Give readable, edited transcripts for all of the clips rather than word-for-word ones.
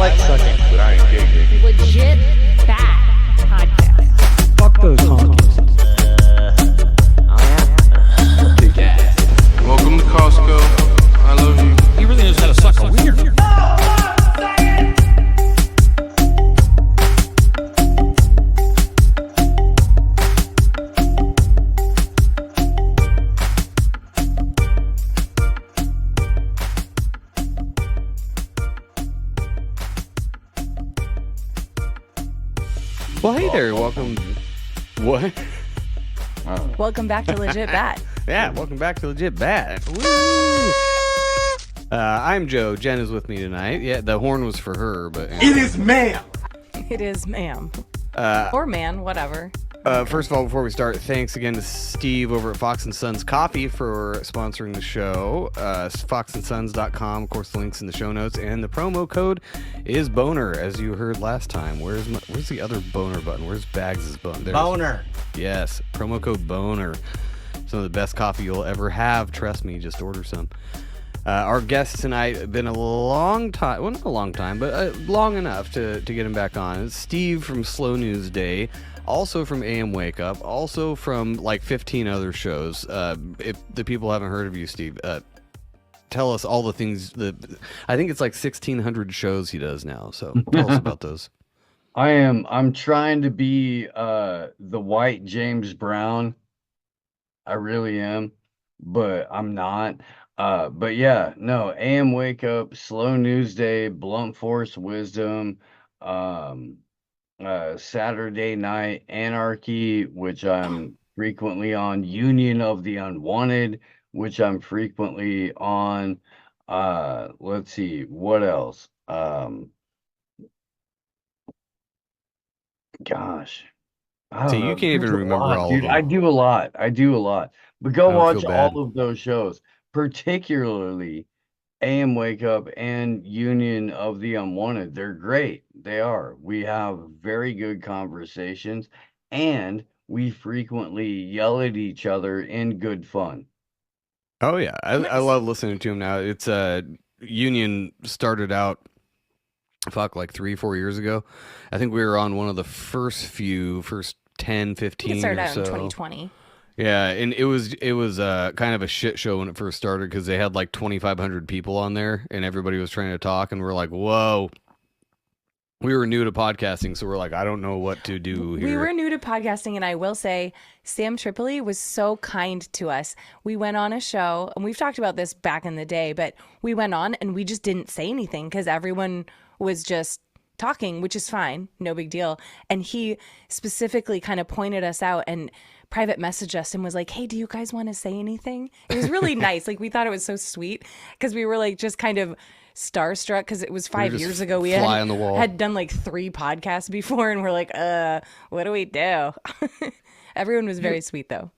like sucking, but I ain't gay. Legit bad podcast. Fuck those honkies. Welcome to Costco. I love you. He really knows how to suck a wiener. Well, hey there, welcome. What? Welcome back to Legit Bad. Yeah, welcome back to Legit Bad. Woo! I'm Joe. Jen is with me tonight. Yeah, the horn was for her, but It is ma'am. It is ma'am. Or man, whatever. First of all, before we start, thanks again to Steve over at Fox and Sons Coffee for sponsoring the show. Foxandsons.com, of course, the link's in the show notes, and the promo code is Boner, as you heard last time. Where's the other Boner button? Where's Bags' button? There's, Boner. Yes, promo code Boner. Some of the best coffee you'll ever have. Trust me, just order some. Our guest tonight, been a long time, well, not a long time, but long enough to get him back on. It's Steve from Slow News Day, also from AM Wake Up, also from like 15 other shows. If the people haven't heard of you, Steve, tell us all the things I think it's like 1,600 shows he does now. So tell us about those. I'm trying to be the white James Brown. I really am, but I'm not. But yeah, no, AM Wake Up, Slow News Day, Blunt Force Wisdom, Saturday Night Anarchy, which I'm frequently on, Union of the Unwanted, which I'm frequently on. Let's see, what else? Gosh. I So don't you know. can't even There's a remember lot, all dude. of them. I do a lot. But I go don't watch feel bad. all of those shows, particularly AM Wake Up and Union of the Unwanted. They're great. They are. We have very good conversations, and we frequently yell at each other in good fun. Oh yeah, I love listening to him now. It's Union started out like 3-4 years ago. I think we were on one of the first 10 I 15 think it started or out in so. 2020. Yeah, and it was kind of a shit show when it first started because they had like 2,500 people on there and everybody was trying to talk and we're like, whoa. We were new to podcasting, so we're like, I don't know what to do here. We were new to podcasting, and I will say Sam Tripoli was so kind to us. We went on a show, and we've talked about this back in the day, but we went on and we just didn't say anything because everyone was just talking, which is fine, no big deal. And he specifically kind of pointed us out and private messaged us and was like, hey, do you guys want to say anything? It was really nice. Like, we thought it was so sweet because we were like just kind of starstruck because it was 5 years ago. We fly on the wall. had done like 3 podcasts before and we're like, what do we do? Everyone was very sweet though.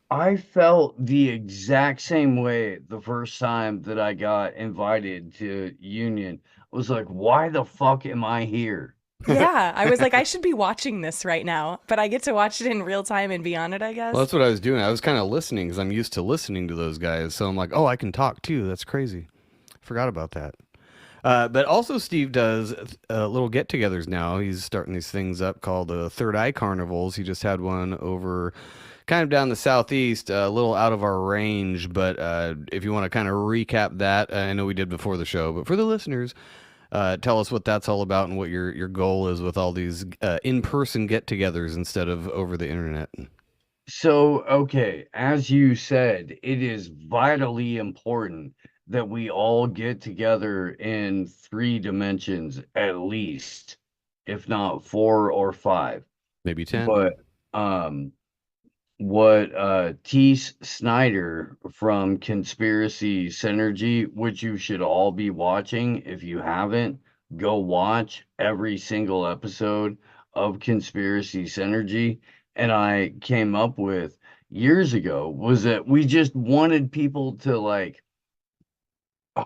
I felt the exact same way the first time that I got invited to Union. I was like, why the fuck am I here? Yeah, I was like, I should be watching this right now, but I get to watch it in real time and be on it, I guess. Well, that's what I was doing. I was kind of listening because I'm used to listening to those guys. So I'm like, oh, I can talk too. That's crazy. Forgot about that. But also Steve does little get-togethers now. He's starting these things up called Third Eye Carnivals. He just had one over kind of down the southeast, a little out of our range. But if you want to kind of recap that, I know we did before the show, but for the listeners, tell us what that's all about and what your goal is with all these in-person get-togethers instead of over the internet. So, okay, as you said, it is vitally important that we all get together in 3 dimensions at least, if not 4 or 5. Maybe 10. But what T. Snyder from Conspiracy Synergy, which you should all be watching if you haven't, go watch every single episode of Conspiracy Synergy. And I came up with years ago was that we just wanted people to like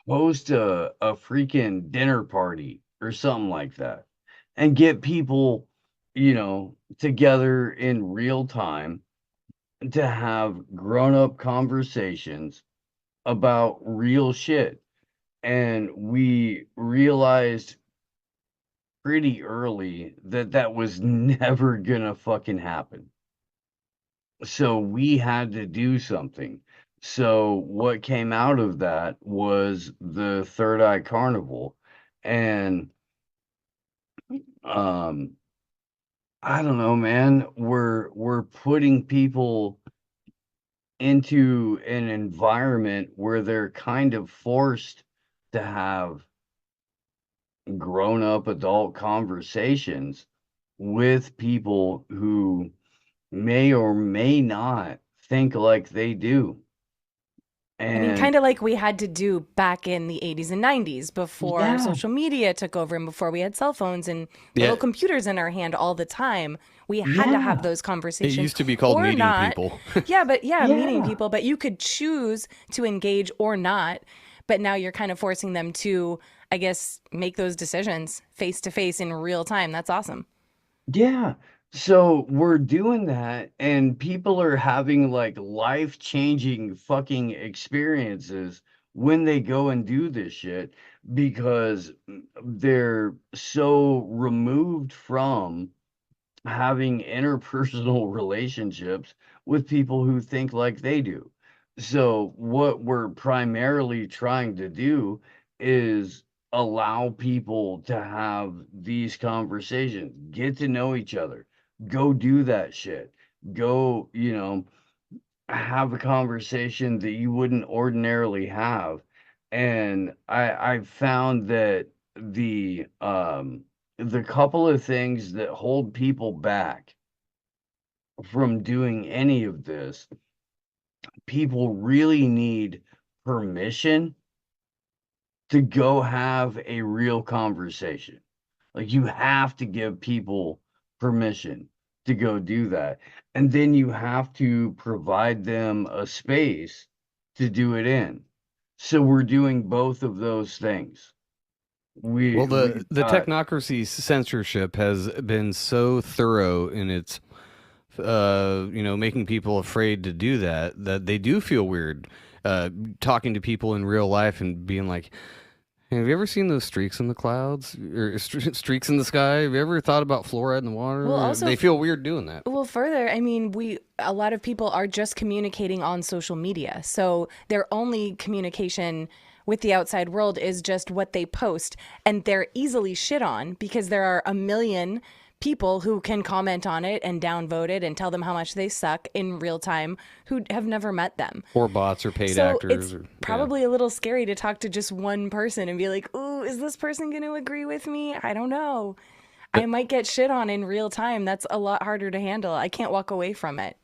host a freaking dinner party or something like that and get people, together in real time to have grown-up conversations about real shit. And we realized pretty early that that was never gonna fucking happen. So we had to do something. So what came out of that was the Third Eye Carnival. And um I don't know, man. We're putting people into an environment where they're kind of forced to have grown up adult conversations with people who may or may not think like they do. I mean, And kind of like we had to do back in the 80s and 90s before yeah, social media took over and before we had cell phones and Yeah, little computers in our hand all the time. We had to have yeah, those it conversations used to be called or meeting not. people. Yeah, but yeah, meeting yeah. people, but you could choose to engage or not. But now you're kind of forcing them to, I guess, make those decisions face to face in real time. That's awesome. Yeah. So we're doing that, and people are having like life-changing fucking experiences when they go and do this shit because they're so removed from having interpersonal relationships with people who think like they do. So, what we're primarily trying to do is allow people to have these conversations, get to know each other, go do that shit, go, have a conversation that you wouldn't ordinarily have. And I've found that the couple of things that hold people back from doing any of this, people really need permission to go have a real conversation. Like you have to give people permission to go do that. And then you have to provide them a space to do it in. So we're doing both of those things. Well, We've the got technocracy censorship has been so thorough in its making people afraid to do that, that they do feel weird talking to people in real life and being like, "Hey, have you ever seen those streaks in the clouds or streaks in the sky? Have you ever thought about fluoride in the Well, water?" also, They feel weird doing that. well, further, I mean, a lot of people are just communicating on social media. So their only communication with the outside world is just what they post. And they're easily shit on because there are a million people who can comment on it and downvote it and tell them how much they suck in real time who have never met them. Or bots or paid So actors it's or yeah. probably a little scary to talk to just one person and be like, "Ooh, is this person going to agree with me? I don't know. I might get shit on in real time. That's a lot harder to handle. I can't walk away from it."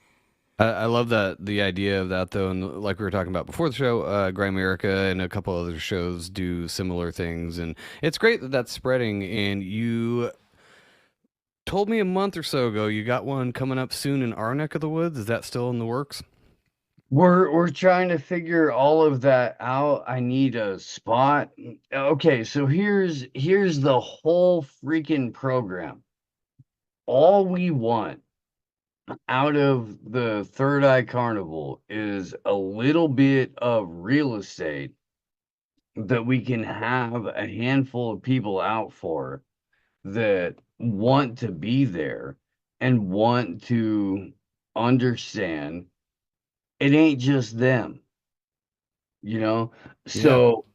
I love that the idea of that though, and like we were talking about before the show, Grimerica and a couple other shows do similar things, and it's great that that's spreading. And you told me a month or so ago you got one coming up soon in our neck of the woods. Is that still in the works? we're trying to figure all of that out. I need a spot. Okay, so here's the whole freaking program. All we want out of the Third Eye Carnival is a little bit of real estate that we can have a handful of people out for that want to be there and want to understand it ain't just them, you know? Yeah. So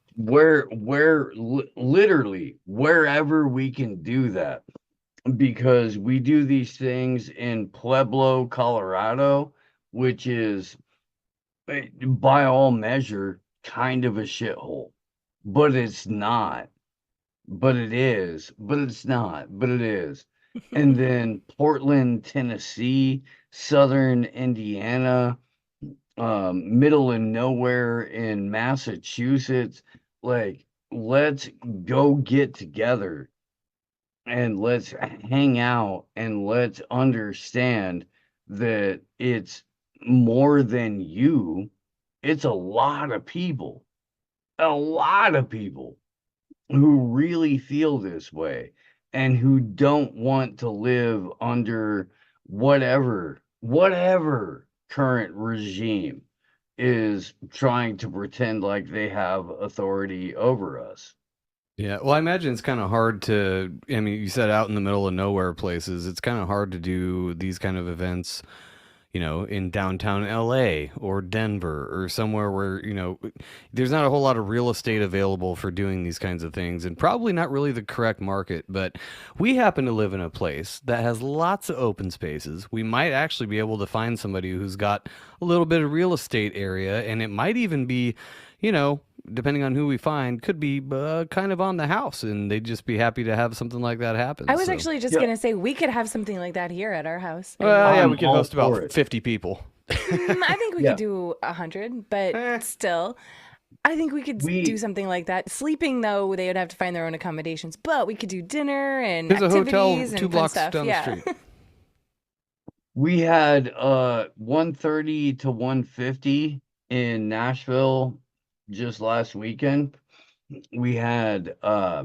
literally wherever we can do that, because we do these things in Pueblo, Colorado, which is by all measure kind of a shithole. But it's not. But it is. But it's not. But it is. And then Portland, Tennessee, Southern Indiana, middle and nowhere in Massachusetts. Like, let's go get together and let's hang out and let's understand that it's more than you. It's a lot of people who really feel this way and who don't want to live under whatever current regime is trying to pretend like they have authority over us. Yeah, well, I imagine it's kind of hard to. I mean, you said out in the middle of nowhere places. It's kind of hard to do these kind of events, in downtown LA or Denver or somewhere where, there's not a whole lot of real estate available for doing these kinds of things and probably not really the correct market. But we happen to live in a place that has lots of open spaces. We might actually be able to find somebody who's got a little bit of real estate area, and it might even be, you know, depending on who we find, could be kind of on the house, and they'd just be happy to have something like that I happen. was So, actually just Yeah, gonna say we could have something like that here at our house. I well, mean, yeah, I'm we could all host for about it. 50 people. I think we Yeah, could do 100, but Eh, still, I think we could do we something like that. Sleeping, though, they would have to find their own accommodations, but we could do dinner and there's a hotel activities two and fun blocks stuff. down the Yeah. street. we had 130 to 150 in Nashville just last weekend. We had a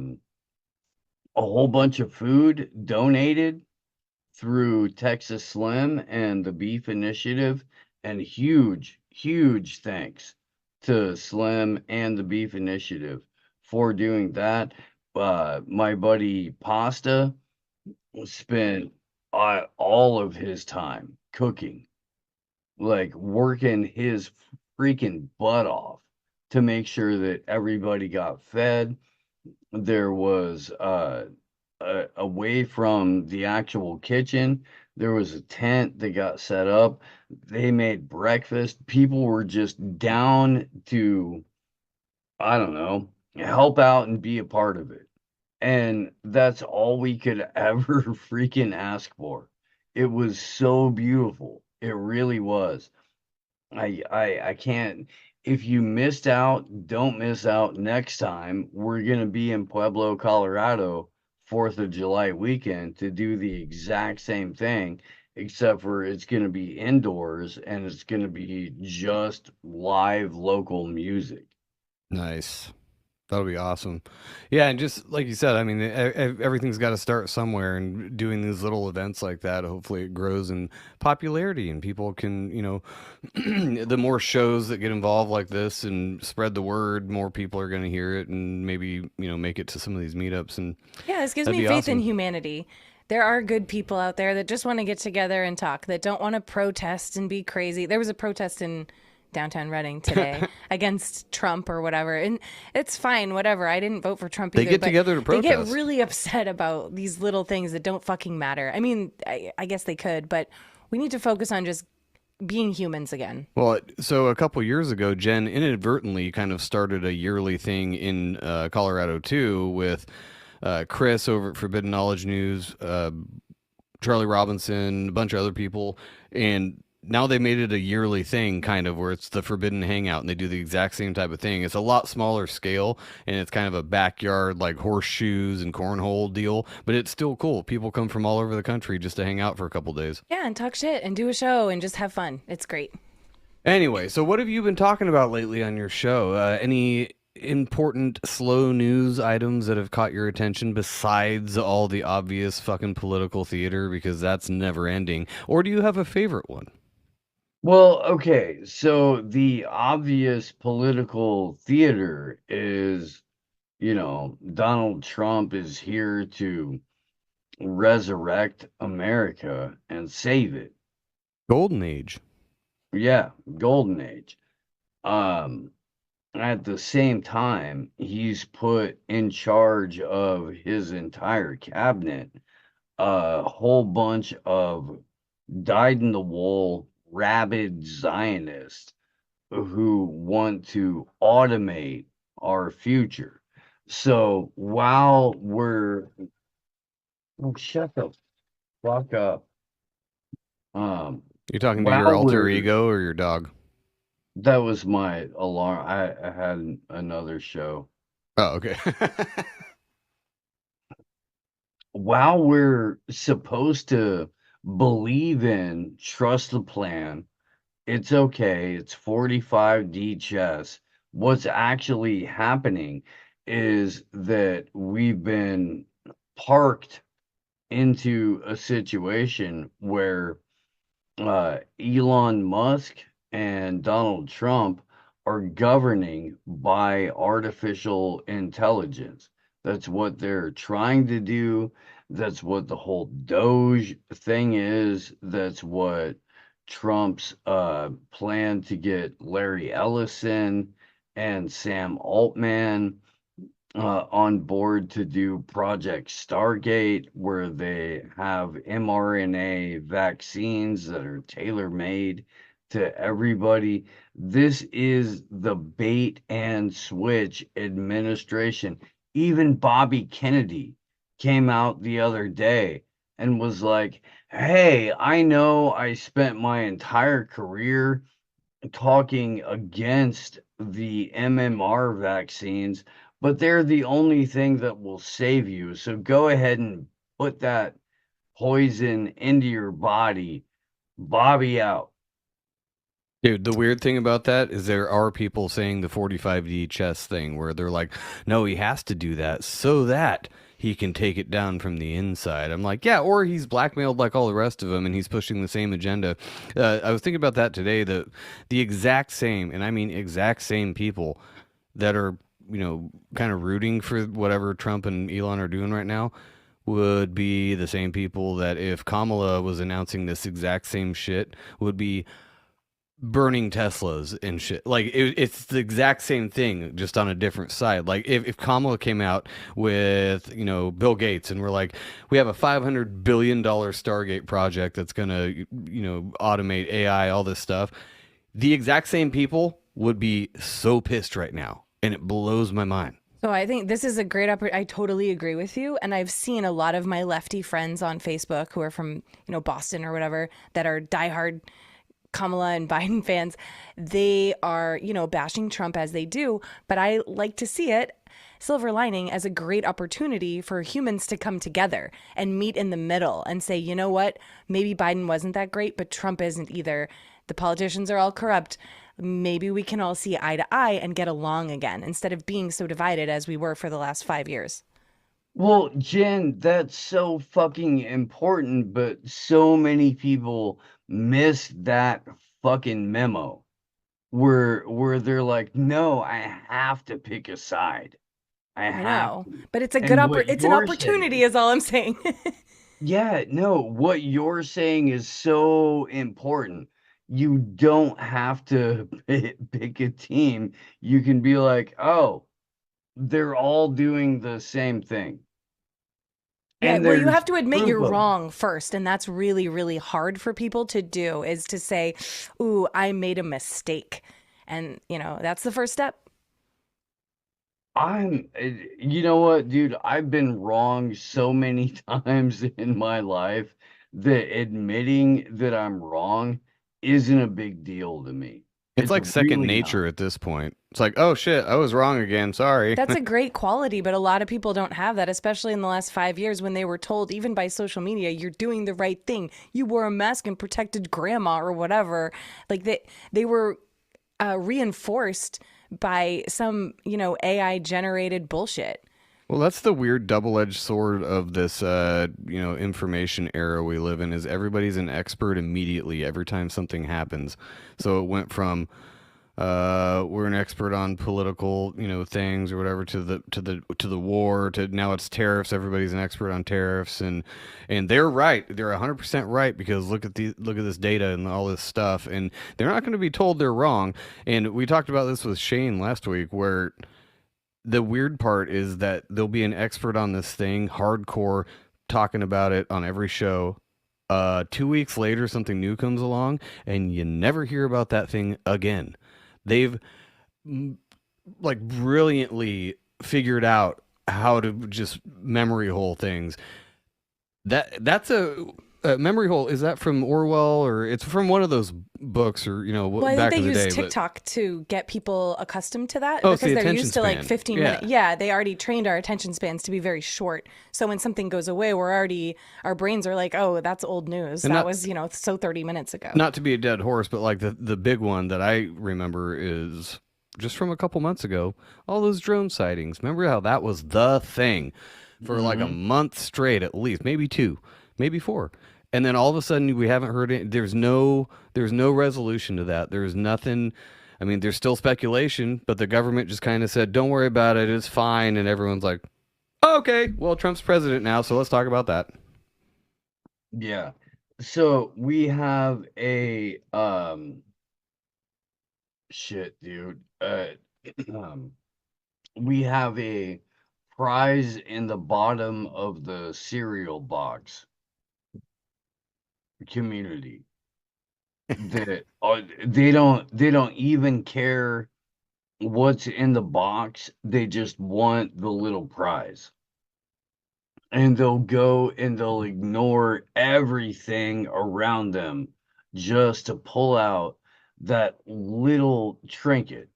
whole bunch of food donated through Texas Slim and the Beef Initiative, and huge thanks to Slim and the Beef Initiative for doing that. My buddy Pasta spent all of his time cooking, like working his freaking butt off to make sure that everybody got fed. There was away from the actual kitchen, there was a tent that got set up. They made breakfast. People were just down to, I don't know, help out and be a part of it. And that's all we could ever freaking ask for. It was so beautiful. It really was. I can't. If you missed out, don't miss out next time. We're gonna be in Pueblo, Colorado, 4th of July weekend to do the exact same thing, except for it's gonna be indoors and it's gonna be just live local music. Nice. That'll be awesome. Yeah, and just like you said, I mean, everything's got to start somewhere, and doing these little events like that, hopefully it grows in popularity and people can, the more shows that get involved like this and spread the word, more people are going to hear it and maybe, make it to some of these meetups, and Yeah, this gives that'd me be faith in awesome. humanity. There are good people out there that just want to get together and talk, that don't want to protest and be crazy. There was a protest in downtown Reading today against Trump or whatever. And it's fine, whatever. I didn't vote for Trump They either, get but together to they get protest. really upset about these little things that don't fucking matter. I mean, I guess they could, but we need to focus on just being humans again. Well, so a couple years ago, Jen inadvertently kind of started a yearly thing in Colorado too with Chris over at Forbidden Knowledge News, Charlie Robinson, a bunch of other people, and now they made it a yearly thing, kind of where it's the Forbidden Hangout, and they do the exact same type of thing. It's a lot smaller scale, and it's kind of a backyard like horseshoes and cornhole deal, but it's still cool. People come from all over the country just to hang out for a couple days. Yeah, and talk shit and do a show and just have fun. It's great. Anyway, so what have you been talking about lately on your show? Any important slow news items that have caught your attention besides all the obvious fucking political theater, because that's never ending? Or do you have a favorite one? Well, okay, so the obvious political theater is, Donald Trump is here to resurrect America and save it. Golden Age. Yeah, golden age. Um, at the same time, he's put in charge of his entire cabinet a whole bunch of dyed in the wool, rabid Zionists who want to automate our future. So while we're, oh, shut the fuck up. Um, You're talking to your while alter we're ego or your dog? That was my alarm. I had another show. Oh, okay. While we're supposed to believe in trust the plan, it's okay. It's 45D chess. What's actually happening is that we've been parked into a situation where Elon Musk and Donald Trump are governing by artificial intelligence. That's what they're trying to do. That's what the whole Doge thing is. That's what Trump's plan to get Larry Ellison and Sam Altman on board to do Project Stargate, where they have mRNA vaccines that are tailor made to everybody. This is the bait and switch administration. Even Bobby Kennedy came out the other day and was like, hey, I know I spent my entire career talking against the MMR vaccines, but they're the only thing that will save you. So go ahead and put that poison into your body. Bobby out. Dude, the weird thing about that is there are people saying the 45D chess thing where they're like, no, he has to do that so that he can take it down from the inside. I'm like, yeah, or he's blackmailed like all the rest of them and he's pushing the same agenda. I was thinking about that today, the exact same, and I mean exact same people that are, kind of rooting for whatever Trump and Elon are doing right now would be the same people that if Kamala was announcing this exact same shit would be burning Teslas and shit. Like it's the exact same thing, just on a different side. Like if Kamala came out with, Bill Gates and we're like, we have a $500 billion Stargate project that's going to, automate AI, all this stuff. The exact same people would be so pissed right now. And it blows my mind. So I think this is a great opportunity. I totally agree with you. And I've seen a lot of my lefty friends on Facebook who are from, Boston or whatever, that are diehard Kamala and Biden fans. They are, bashing Trump as they do. But I like to see it, silver lining, as a great opportunity for humans to come together and meet in the middle and say, you know what, maybe Biden wasn't that great, but Trump isn't either. The politicians are all corrupt. Maybe we can all see eye to eye and get along again instead of being so divided as we were for the last 5 years. Well, Jen, that's so fucking important, but so many people miss that fucking memo where they're like, no, I have to pick a side. I I have know, to. but it's a And good what it's an you're opportunity saying, is all I'm saying. yeah, no, what you're saying is so important. You don't have to pick a team. You can be like, oh, they're all doing the same thing. Yeah, And well, you there's have to admit proof you're of it. wrong first, and that's really, really hard for people to do, is to say, "Ooh, I made a mistake." And, that's the first step. You know what, dude? I've been wrong so many times in my life that admitting that I'm wrong isn't a big deal to me. It's It's like second really not. nature at this point. It's like, oh shit, I was wrong again. Sorry. That's a great quality, but a lot of people don't have that, especially in the last 5 years when they were told, even by social media, you're doing the right thing. You wore a mask and protected grandma or whatever. Like they were reinforced by some, AI generated bullshit. Well, that's the weird double-edged sword of this, information era we live in. Is everybody's an expert immediately every time something happens. So it went from we're an expert on political, things or whatever to the war to now it's tariffs. Everybody's an expert on tariffs, and they're right. They're 100% right because look at this data and all this stuff, and they're not going to be told they're wrong. And we talked about this with Shane last week, where the weird part is that there'll be an expert on this thing, hardcore, talking about it on every show. 2 weeks later, something new comes along, and you never hear about that thing again. They've like brilliantly figured out how to just memory hole things. That's a memory hole. Is that from Orwell, or it's from one of those books, or Well, I think back they in the use day? TikTok to get people accustomed to that Oh, it's because the they're attention used to like span. 15 Yeah. minutes. Yeah, they already trained our attention spans to be very short. So when something goes away, our brains are like, oh, that's old news. And That not- was, so 30 minutes ago. Not to be a dead horse, but like the big one that I remember is just from a couple months ago. All those drone sightings. Remember how that was the thing for like a month straight, at least, maybe 2, maybe 4. And then all of a sudden we haven't heard it. There's no resolution to that. There's nothing. I mean, there's still speculation, but the government just kind of said, "Don't worry about it. It's fine." And everyone's like, Okay, well, Trump's president now, so let's talk about that. Yeah. So we have a shit, dude. Um, we have a prize in the bottom of the cereal box community that they don't even care what's in the box. They just want the little prize. And they'll go and they'll ignore everything around them just to pull out that little trinket.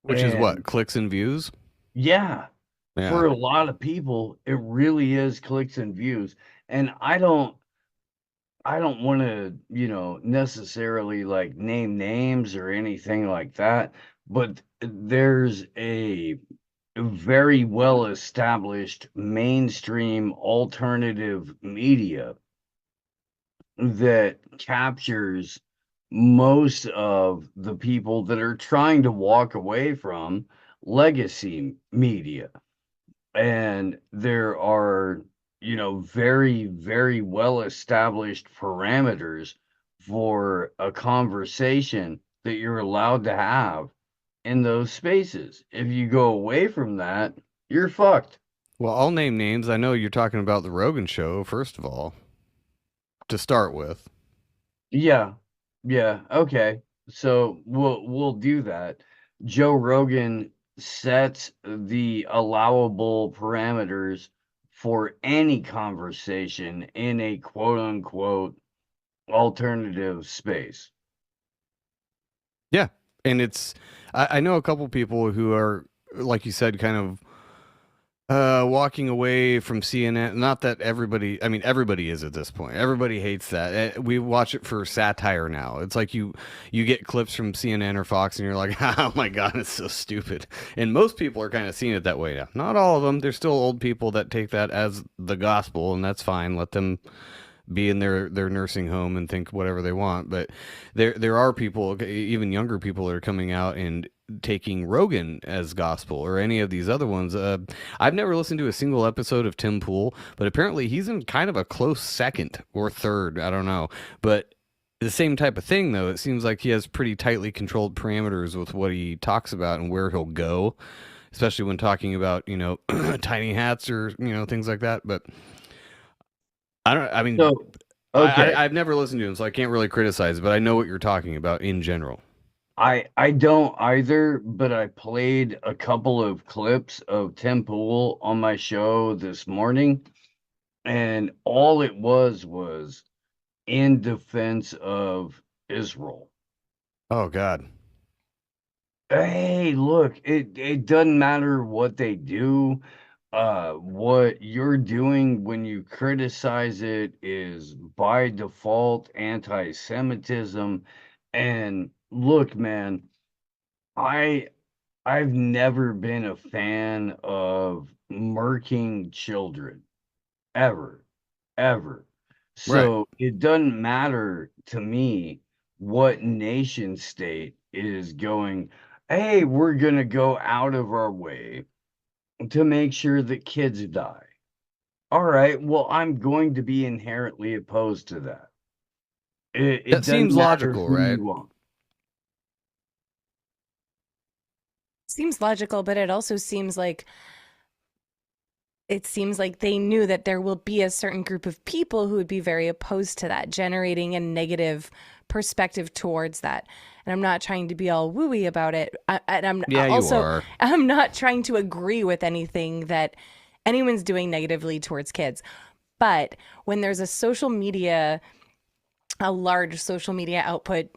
Which is what? And Clicks and views? yeah, Yeah. for a lot of people, it really is clicks and views. And I don't want to, necessarily like name names or anything like that, but there's a very well established mainstream alternative media that captures most of the people that are trying to walk away from legacy media. And there are, very, very well established parameters for a conversation that you're allowed to have in those spaces. If you go away from that, you're fucked. Well, I'll name names. I know you're talking about the Rogan show, first of all, to start with. Yeah. Yeah. Okay. So we'll do that. Joe Rogan sets the allowable parameters for any conversation in a quote unquote alternative space. Yeah. And I know a couple people who are, like you said, kind of walking away from CNN. Not that everybody, I mean, everybody is at this point. Everybody hates that. We watch it for satire now. It's like you get clips from CNN or Fox, and you're like, oh my god, it's so stupid. And most people are kind of seeing it that way now. Not all of them. There's still old people that take that as the gospel, and that's fine. Let them be in their nursing home and think whatever they want. But there are people, even younger people, that are coming out and taking Rogan as gospel or any of these other ones. I've never listened to a single episode of Tim Pool, but apparently he's in kind of a close second or third. I don't know, but the same type of thing though. It seems like he has pretty tightly controlled parameters with what he talks about and where he'll go, especially when talking about tiny hats or things like that. But I mean, So, okay. I've never listened to him, so I can't really criticize, but I know what you're talking about in general. I don't either, but I played a couple of clips of Tim Pool on my show this morning, and all it was in defense of Israel. Oh, God. Hey, look, it doesn't matter what they do. What you're doing when you criticize it is by default anti-Semitism. And look, man, I I've never been a fan of murking children ever, ever. Right. So it doesn't matter to me what nation state is going, hey, we're going to go out of our way to make sure that kids die. All right, well, I'm going to be inherently opposed to that. It That doesn't seems matter logical, who right? you are. Seems logical, but it seems like they knew that there will be a certain group of people who would be very opposed to that, generating a negative perspective towards that. And I'm not trying to be all wooey about it. And I'm Yeah, you also, are. I'm not trying to agree with anything that anyone's doing negatively towards kids. But when there's a large social media output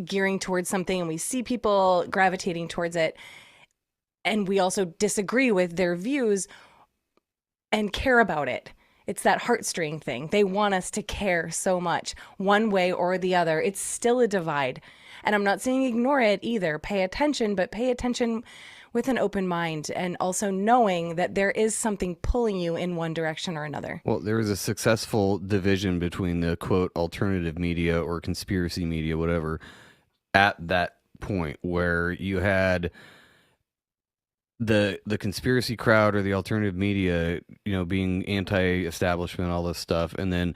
gearing towards something, and we see people gravitating towards it, and we also disagree with their views and care about it. It's that heartstring thing. They want us to care so much, one way or the other. It's still a divide. And I'm not saying ignore it either. Pay attention, but pay attention with an open mind, and also knowing that there is something pulling you in one direction or another. Well, there was a successful division between the quote alternative media or conspiracy media, whatever, at that point where you had the conspiracy crowd or the alternative media, being anti-establishment, all this stuff, and then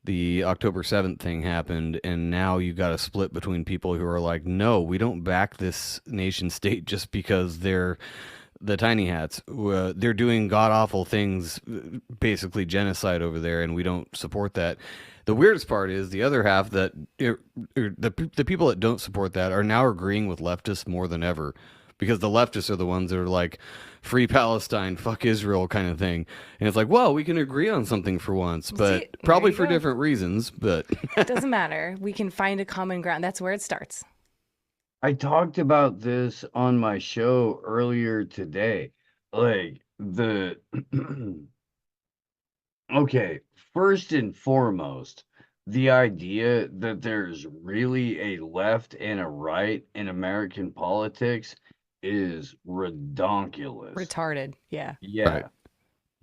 the October 7th thing happened, and now you got a split between people who are like, no, we don't back this nation state just because they're the tiny hats. They're doing god awful things, basically genocide over there, and we don't support that. The weirdest part is the other half that the people that don't support that are now agreeing with leftists more than ever, because the leftists are the ones that are like free Palestine, fuck Israel kind of thing. And it's like, well, we can agree on something for once, but See, probably there you for go. different reasons. But It doesn't matter. We can find a common ground. That's where it starts. I talked about this on my show earlier today. Like the okay, first and foremost, the idea that there's really a left and a right in American politics is redonkulous. Retarded. Yeah. Yeah. Right.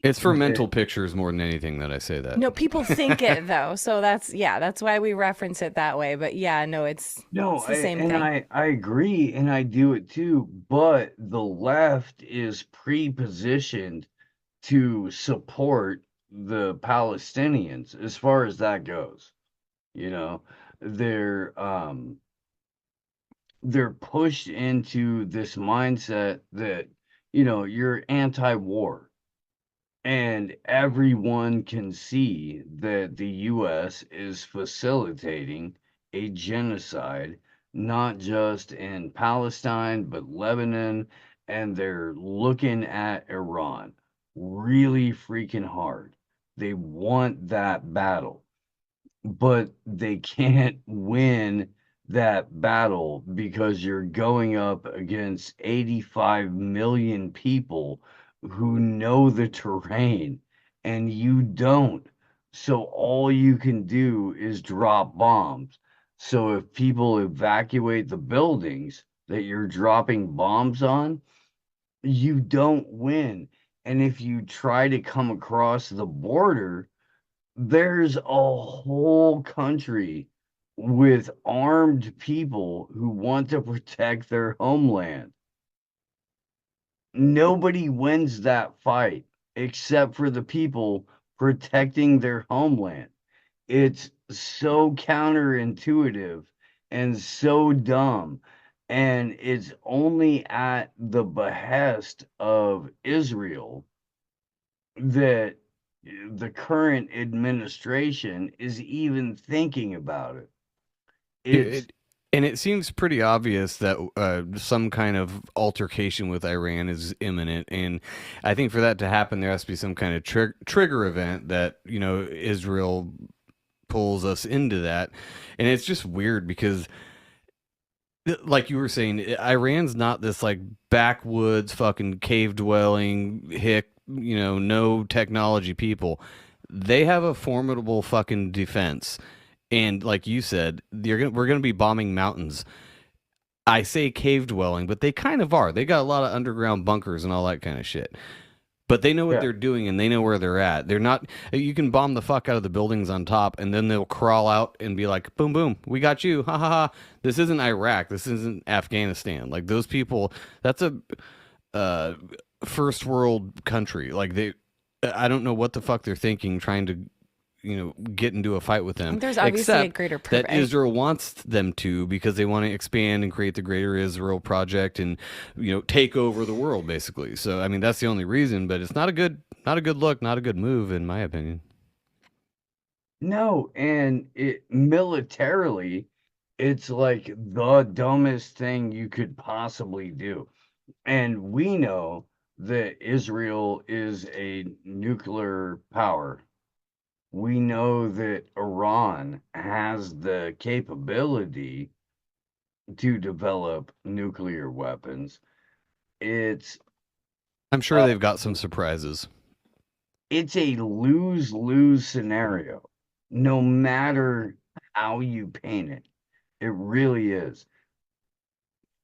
It's for The- mental pictures more than anything that I say that. No, people think it though. So that's why we reference it that way. But yeah, no, it's No, the same and thing. I agree, and I do it too, but the left is pre-positioned to support the Palestinians as far as that goes. You know, they're they're pushed into this mindset that, you're anti-war. And everyone can see that the US is facilitating a genocide, not just in Palestine, but Lebanon, and they're looking at Iran really freaking hard. They want that battle, but they can't win that battle because you're going up against 85 million people who know the terrain and you don't. So all you can do is drop bombs. So if people evacuate the buildings that you're dropping bombs on, you don't win. And if you try to come across the border, there's a whole country with armed people who want to protect their homeland. Nobody wins that fight except for the people protecting their homeland. It's so counterintuitive and so dumb. And it's only at the behest of Israel that the current administration is even thinking about it. It's And it seems pretty obvious that some kind of altercation with Iran is imminent, and I think for that to happen, there has to be some kind of trigger event that Israel pulls us into that, and it's just weird because, like you were saying, Iran's not this like backwoods fucking cave dwelling hick, no technology people. They have a formidable fucking defense. And like you said, we're going to be bombing mountains. I say cave dwelling, but they kind of are. They got a lot of underground bunkers and all that kind of shit. But they know what Yeah. they're doing and they know where they're at. They're not. You can bomb the fuck out of the buildings on top, and then they'll crawl out and be like, "Boom, boom, we got you!" Ha ha ha. This isn't Iraq. This isn't Afghanistan. Like those people. That's a first world country. Like I don't know what the fuck they're thinking, trying to get into a fight with them. There's obviously a Except greater that purpose. Israel wants them to, because they want to expand and create the Greater Israel Project and take over the world basically. So I mean that's the only reason, but it's not a good look, not a good move in my opinion. no, and it militarily, it's like the dumbest thing you could possibly do. And we know that Israel is a nuclear power. We know that Iran has the capability to develop nuclear weapons. It's I'm sure Uh, they've got some surprises. it's a lose-lose scenario, no matter how you paint it. It really is.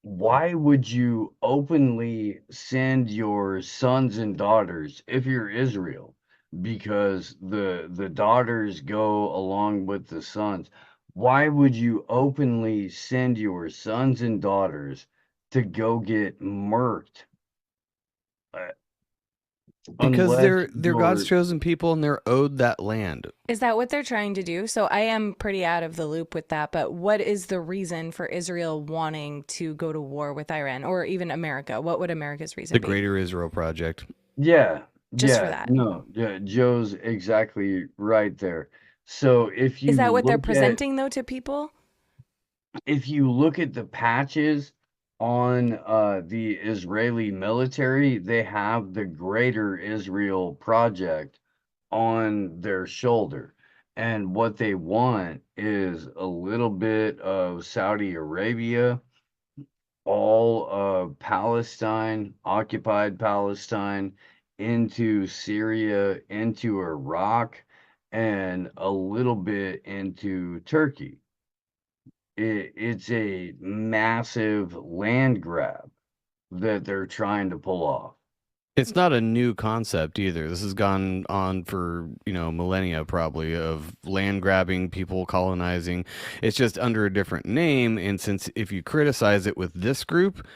Why would you openly send your sons and daughters if you're Israel? Because the daughters go along with the sons. Why would you openly send your sons and daughters to go get murked uh, Because unless they're God's you're chosen people and they're owed that land. Is that what they're trying to do? So I am pretty out of the loop with that, but what is the reason for Israel wanting to go to war with Iran or even America? What would America's reason The be? Greater Israel Project. yeah, Just for yeah, that. no, yeah, Joe's exactly right there. So Is that what they're presenting though to people? if you look at the patches on the Israeli military, they have the Greater Israel Project on their shoulder. And what they want is a little bit of Saudi Arabia, all of Palestine, occupied Palestine, into Syria, into Iraq, and a little bit into Turkey. It's a massive land grab that they're trying to pull off. It's not a new concept either. This has gone on for, millennia probably of land grabbing, people colonizing. It's just under a different name. And since if you criticize it with this group,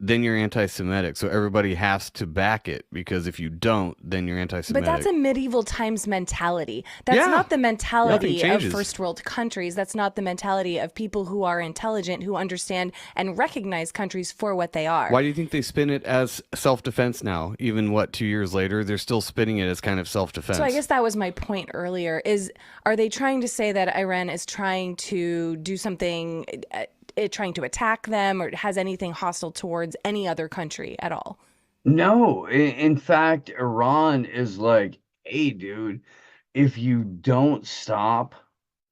then you're anti-Semitic. So everybody has to back it because if you don't, then you're anti-Semitic. But that's a medieval times mentality. That's Yeah. not the mentality Nothing of changes. first world countries. That's not the mentality of people who are intelligent, who understand and recognize countries for what they are. Why do you think they spin it as self-defense now? Even 2 years later, they're still spinning it as kind of self-defense. So I guess that was my point earlier are they trying to say that Iran is trying to do something, trying to attack them or has anything hostile towards any other country at all? No, in fact, Iran is like, hey, dude, if you don't stop,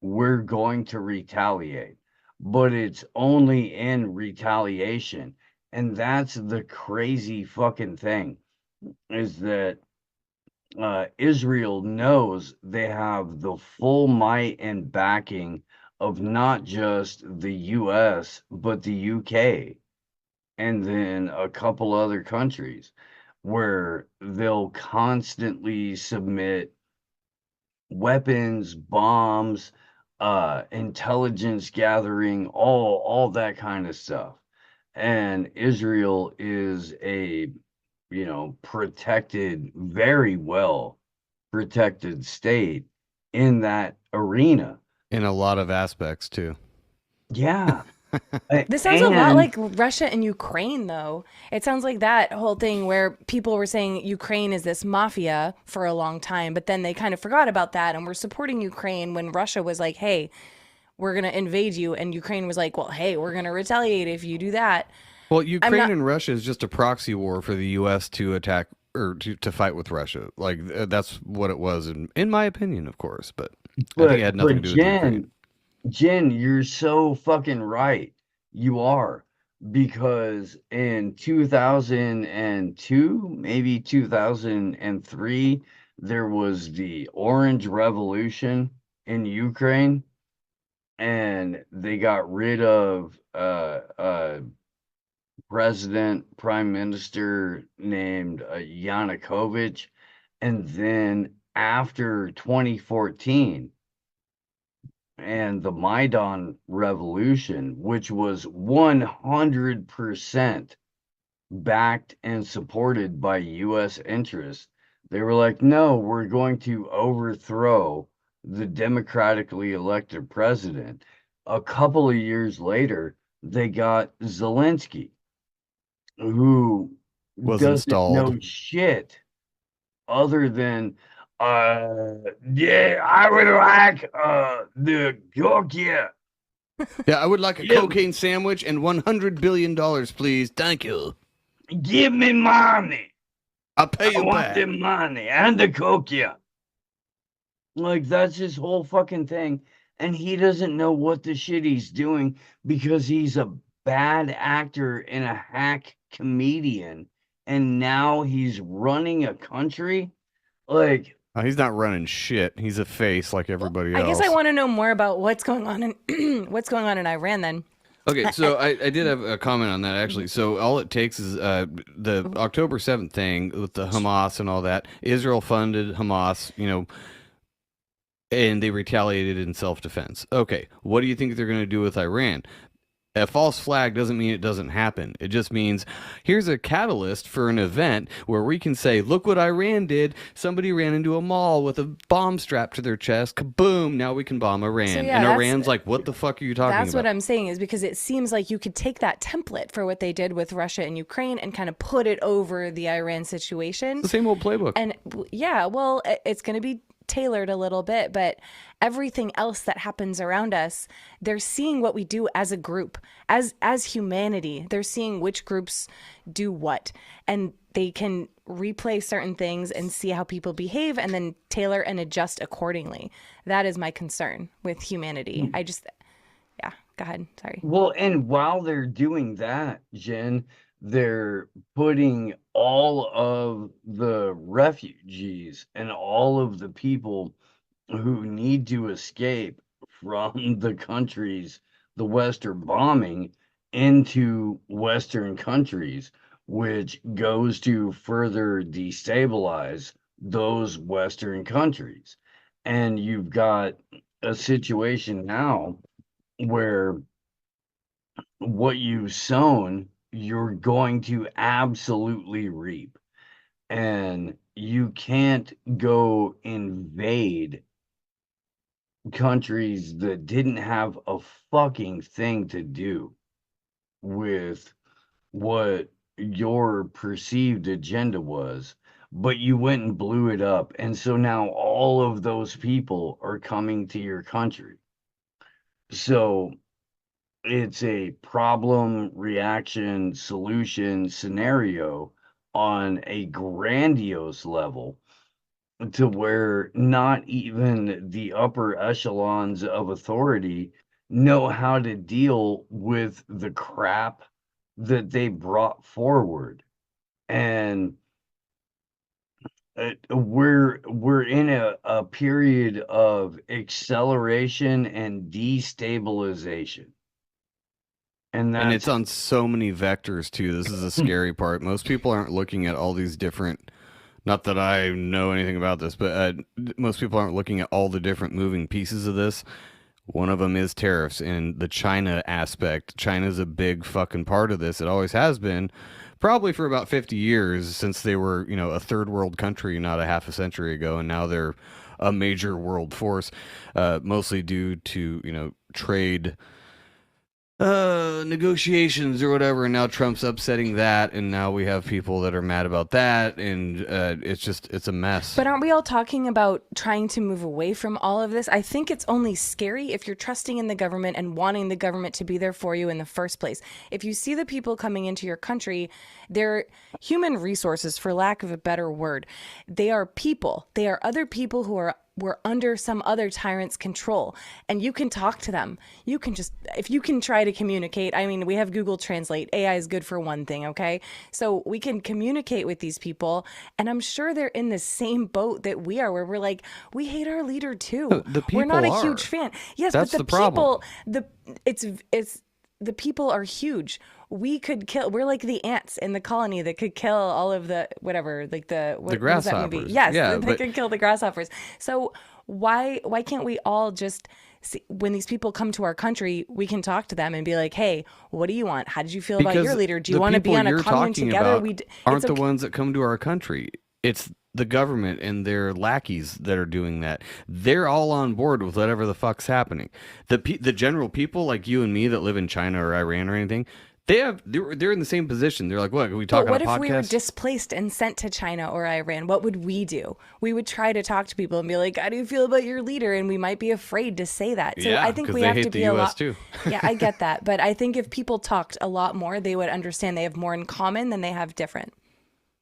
we're going to retaliate. But it's only in retaliation. And that's the crazy fucking thing is that Israel knows they have the full might and backing of not just the US, but the UK and then a couple other countries where they'll constantly submit weapons, bombs, intelligence gathering, all that kind of stuff. And Israel is a protected, very well protected state in that arena. in a lot of aspects too. Yeah. This sounds a lot And- like Russia and Ukraine, though. It sounds like that whole thing where people were saying Ukraine is this mafia for a long time, but then they kind of forgot about that and were supporting Ukraine when Russia was like, hey, we're going to invade you. And Ukraine was like, well, hey, we're going to retaliate if you do that. Well, Ukraine not- and Russia is just a proxy war for the U.S. to attack or to fight with Russia. Like that's what it was, in my opinion, of course. But I think it had nothing to do with Ukraine. Jen, you're so fucking right. You are. Because in 2002, maybe 2003, there was the Orange Revolution in Ukraine, and they got rid of prime minister named Yanukovych. And then after 2014, and the Maidan Revolution, which was 100% backed and supported by U.S. interests, they were like, no, we're going to overthrow the democratically elected president. A couple of years later, they got Zelensky, who Was doesn't installed. know shit other than yeah, I would like the Gokia. Yeah, I would like a Yeah. cocaine sandwich and $100 billion, please. Thank you. Give me money. I'll pay I you want back. the money and the Gokia. Like that's his whole fucking thing, and he doesn't know what the shit he's doing because he's a bad actor and a hack comedian, and now he's running a country. Like He's not running shit. He's a face like everybody else. I guess I want to know more about what's going on in what's going on in Iran then. Okay, so I did have a comment on that actually. So all it takes is the October 7th thing with the Hamas and all that. Israel funded Hamas, and they retaliated in self-defense. Okay, what do you think they're going to do with Iran? A false flag doesn't mean it doesn't happen. It just means here's a catalyst for an event where we can say, look what Iran did. Somebody ran into a mall with a bomb strapped to their chest. Kaboom! Now we can bomb Iran. So, yeah, and that's- Iran's like, what the fuck are you talking That's about? what I'm saying, is because it seems like you could take that template for what they did with Russia and Ukraine and kind of put it over the Iran situation. The same old playbook. And yeah, well, it's going to be tailored a little bit, but everything else that happens around us, they're seeing what we do as a group, as humanity. They're seeing which groups do what, and they can replay certain things and see how people behave and then tailor and adjust accordingly. That is my concern with humanity. Yeah, go ahead. Sorry. Well, and while they're doing that, Jen, they're putting all of the refugees and all of the people who need to escape from the countries the West are bombing into Western countries, which goes to further destabilize those Western countries. And you've got a situation now where what you've sown, you're going to absolutely reap. And you can't go invade countries that didn't have a fucking thing to do with what your perceived agenda was, but you went and blew it up. And so now all of those people are coming to your country. So it's a problem, reaction, solution scenario on a grandiose level, to where not even the upper echelons of authority know how to deal with the crap that they brought forward. And we're in a period of acceleration and destabilization. And it's on so many vectors too. This is the scary part. Most people aren't looking at all these different, not that I know anything about this, but most people aren't looking at all the different moving pieces of this. One of them is tariffs and the China aspect. China's a big fucking part of this. It always has been, probably for about 50 years, since they were, a third world country not a half a century ago, and now they're a major world force, mostly due to, trade negotiations or whatever, and now Trump's upsetting that, and now we have people that are mad about that, and it's a mess. But aren't we all talking about trying to move away from all of this? I think it's only scary if you're trusting in the government and wanting the government to be there for you in the first place. If you see the people coming into your country, they're human resources, for lack of a better word. They are people. They are other people who were under some other tyrant's control, and you can talk to them. You can if you can try to communicate. I mean, we have Google Translate. AI is good for one thing, okay? So we can communicate with these people, and I'm sure they're in the same boat that we are, where we're like, we hate our leader too. The people we're not a are. huge fan. Yes, That's but the problem. the people are huge. We could kill. We're like the ants in the colony that could kill all of the whatever, like what was that movie? grasshoppers. Yes, Yeah, they could kill the grasshoppers. So why can't we all just see, when these people come to our country, we can talk to them and be like, hey, what do you want? How did you feel about your leader? Do you want to be on a commune together? Aren't the ones that come to our country. It's the government and their lackeys that are doing that. They're all on board with whatever the fuck's happening. The general people like you and me that live in China or Iran or anything, they're in the same position. They're like, what, are we talking But what on a podcast? if we were displaced and sent to China or Iran? What would we do? We would try to talk to people and be like, how do you feel about your leader? And we might be afraid to say that. So Yeah, I think 'cause we they have hate to the be a US lot. too. Yeah, I get that. But I think if people talked a lot more, they would understand they have more in common than they have different.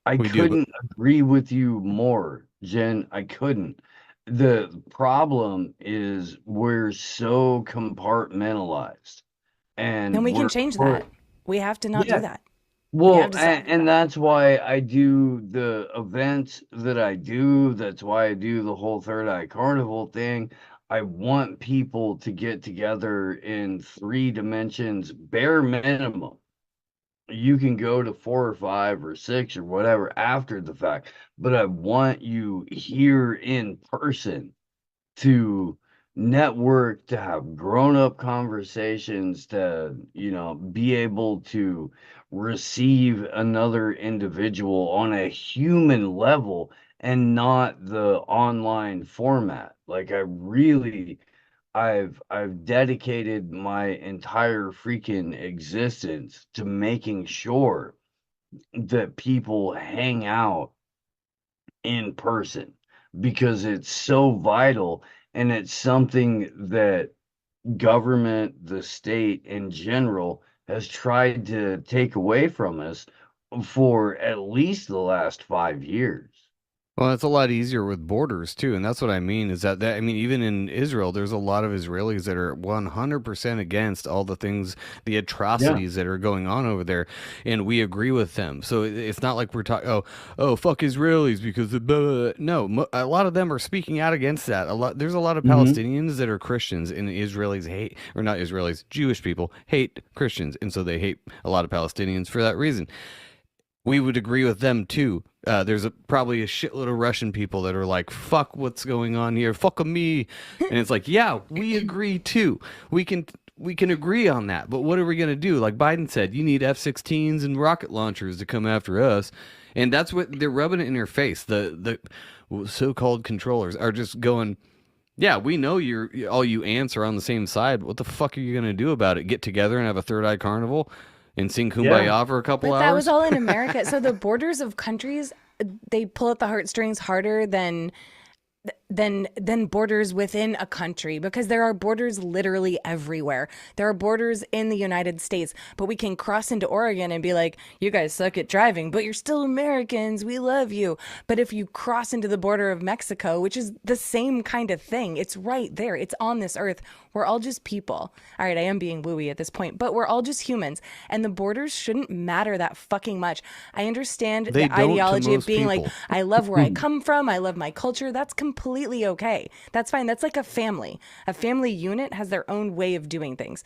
I We do, couldn't agree with you more, Jen. I couldn't. The problem is we're so compartmentalized, and Then we can we're change that. We have to not Yeah. do that. Well, have to stop and that's why I do the events that I do. That's why I do the whole Third Eye Carnival thing. I want people to get together in 3 dimensions, bare minimum. You can go to 4 or 5 or 6 or whatever after the fact, but I want you here in person to network, to have grown-up conversations, to, be able to receive another individual on a human level and not the online format. Like, I've dedicated my entire freaking existence to making sure that people hang out in person, because it's so vital, and it's something that government, the state in general, has tried to take away from us for at least the last 5 years. Well, it's a lot easier with borders too, and that's what I mean. Is that I mean, even in Israel, there's a lot of Israelis that are 100% against all the things, the Yeah. atrocities that are going on over there, and we agree with them. So it's not like we're talking, oh, fuck Israelis because the blah. No, a lot of them are speaking out against that. There's a lot of Hmm. Palestinians that are Christians, and Israelis hate, or not Israelis, Jewish people hate Christians, and so they hate a lot of Palestinians for that reason. We would agree with them too. There's probably a shitload of Russian people that are like, "Fuck, what's going on here? Fuck me," and it's like, yeah, we agree too. We can we can agree on that, but what are we gonna do? Like Biden said, you need F-16s and rocket launchers to come after us, and that's what they're rubbing it in your face. The so-called controllers are just going, yeah, we know all you ants are on the same side. What the fuck are you gonna do about it? Get together and have a third eye carnival and sing Yeah. Kumbaya for a couple But that was hours? all in America. So the borders of countries, they pull at the heartstrings harder than borders within a country, because there are borders literally everywhere. There are borders in the United States, but we can cross into Oregon and be like, you guys suck at driving, but you're still Americans. We love you. But if you cross into the border of Mexico, which is the same kind of thing, it's right there. It's on this earth. We're all just people. All right, I am being wooey at this point, but we're all just humans. And the borders shouldn't matter that fucking much. I understand They the don't to ideology of most being like, people. I love where I come from. I love my culture. That's completely okay. That's fine. That's like a family. A family unit has their own way of doing things.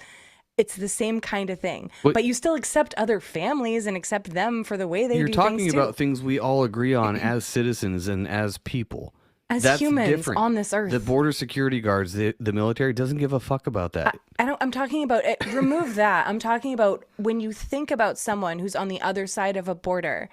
It's the same kind of thing. But But you still accept other families and accept them for the way they you're do things talking too. about things we all agree on as citizens and as people. As That's humans different. on this The earth. border security guards, the military doesn't give a fuck about that. I don't, I'm talking about it. Remove that. I'm talking about when you think about someone who's on the other side of a border,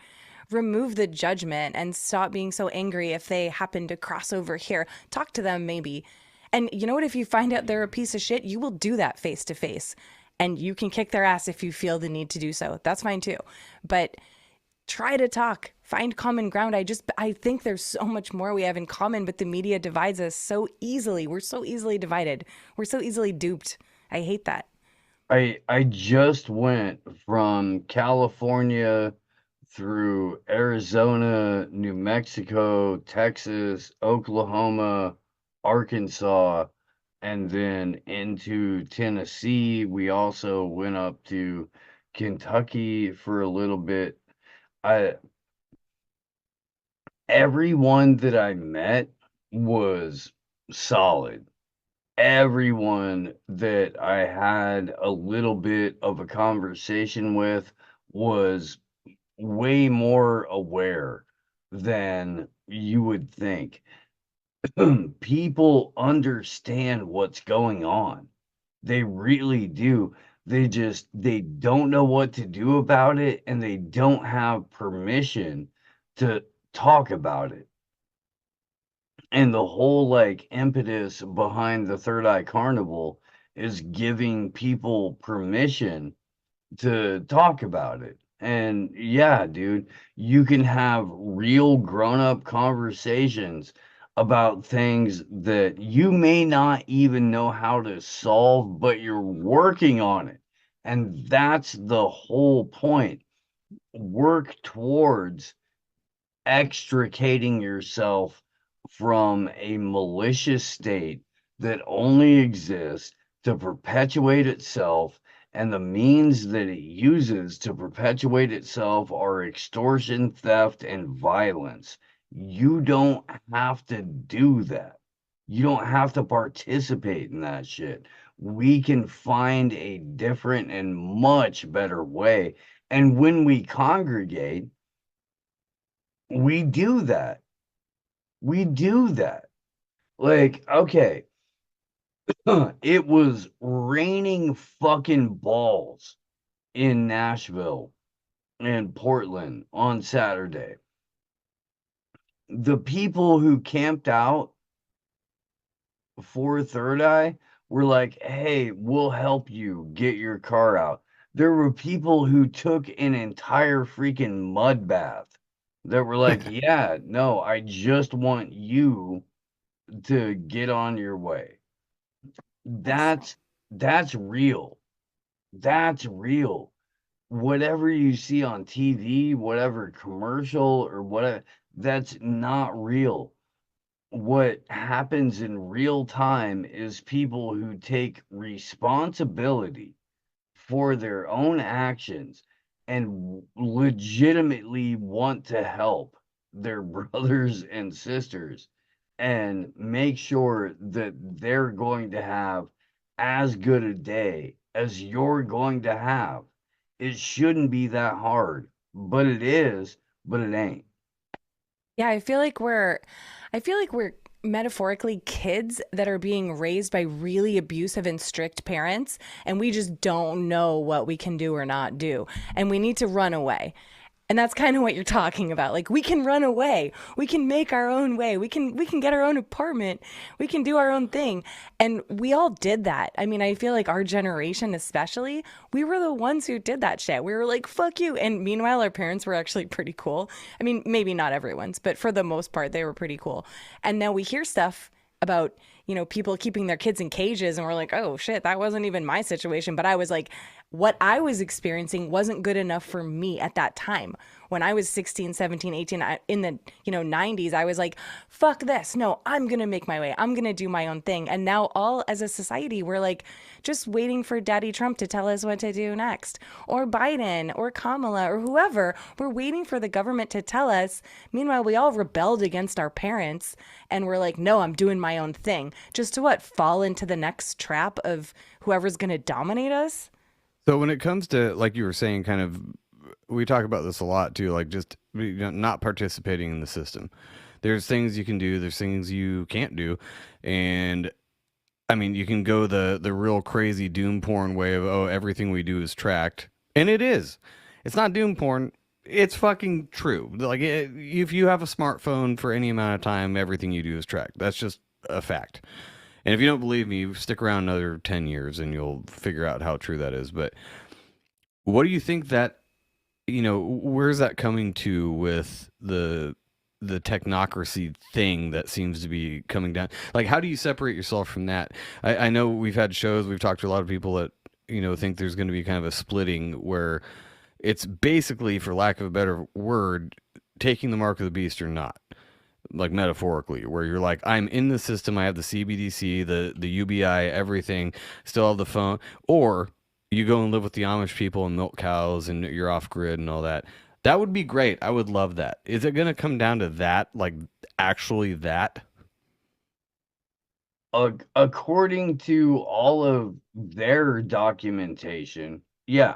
remove the judgment and stop being so angry if they happen to cross over here. Talk to them maybe. And you know what? If you find out they're a piece of shit, you will do that face to face. And you can kick their ass if you feel the need to do so. That's fine too. But try to talk, find common ground. I think there's so much more we have in common, but the media divides us so easily. We're so easily divided. We're so easily duped. I hate that. I just went from California through Arizona, New Mexico, Texas, Oklahoma, Arkansas, and then into Tennessee. We also went up to Kentucky for a little bit. I Everyone that I met was solid. Everyone that I had a little bit of a conversation with was way more aware than you would think. People understand what's going on. They really do. They don't know what to do about it, and they don't have permission to talk about it. And the whole like impetus behind the Third Eye Carnival is giving people permission to talk about it. And yeah, dude, you can have real grown-up conversations about things that you may not even know how to solve, but you're working on it. And that's the whole point. Work towards extricating yourself from a malicious state that only exists to perpetuate itself, and the means that it uses to perpetuate itself are extortion, theft, and violence. You don't have to do that. You don't have to participate in that shit. We can find a different and much better way. And when we congregate, we do that. We do that. Like, okay, It was raining fucking balls in Nashville and Portland on Saturday. The people who camped out for Third Eye were like, hey, we'll help you get your car out. There were people who took an entire freaking mud bath that were like, yeah, no, I just want you to get on your way. That's That's real. That's real. Whatever you see on TV, whatever commercial or whatever, that's not real. What happens in real time is people who take responsibility for their own actions and legitimately want to help their brothers and sisters and make sure that they're going to have as good a day as you're going to have. It shouldn't be that hard, but it is, but it ain't. Yeah, I feel like we're metaphorically kids that are being raised by really abusive and strict parents, and we just don't know what we can do or not do, and we need to run away. And that's kind of what you're talking about. Like we can run away. We can make our own way. We can get our own apartment. We can do our own thing. And we all did that. I mean, I feel like our generation especially, we were the ones who did that shit. We were like, fuck you. And meanwhile, our parents were actually pretty cool. I mean, maybe not everyone's, but for the most part, they were pretty cool. And now we hear stuff about, people keeping their kids in cages, and we're like, oh shit, that wasn't even my situation. But I was like, what I was experiencing wasn't good enough for me at that time. When I was 16, 17, 18, in the 90s, I was like, fuck this. No, I'm going to make my way. I'm going to do my own thing. And now all as a society, we're like just waiting for Daddy Trump to tell us what to do next, or Biden or Kamala or whoever. We're waiting for the government to tell us. Meanwhile, we all rebelled against our parents, and we're like, no, I'm doing my own thing. Just to what? Fall into the next trap of whoever's going to dominate us? So when it comes to, like you were saying, kind of, we talk about this a lot too, like just not participating in the system. There's things you can do, there's things you can't do, and I mean, you can go the real crazy doom porn way of, oh, everything we do is tracked, and it is. It's not doom porn. It's fucking true. Like if you have a smartphone for any amount of time, everything you do is tracked. That's just a fact. And if you don't believe me, stick around another 10 years and you'll figure out how true that is. But what do you think that, where's that coming to with the technocracy thing that seems to be coming down? Like, how do you separate yourself from that? I know we've had shows, we've talked to a lot of people that, think there's going to be kind of a splitting where it's basically, for lack of a better word, taking the mark of the beast or not. Like metaphorically, where you're like, I'm in the system, I have the CBDC, the UBI, everything, still have the phone, or you go and live with the Amish people and milk cows and you're off grid and all that. That would be great. I would love that. Is it going to come down to that? Like, actually that? According to all of their documentation, yeah,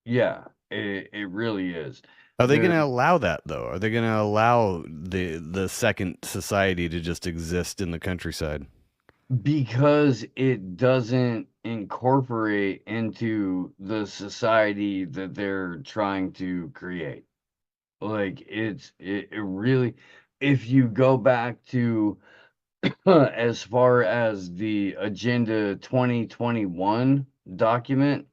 yeah, it really is. Are they going to There, allow that, though? Are they going to allow the second society to just exist in the countryside? because it doesn't incorporate into the society that they're trying to create. Like it really, if you go back to as far as the Agenda 2021 document,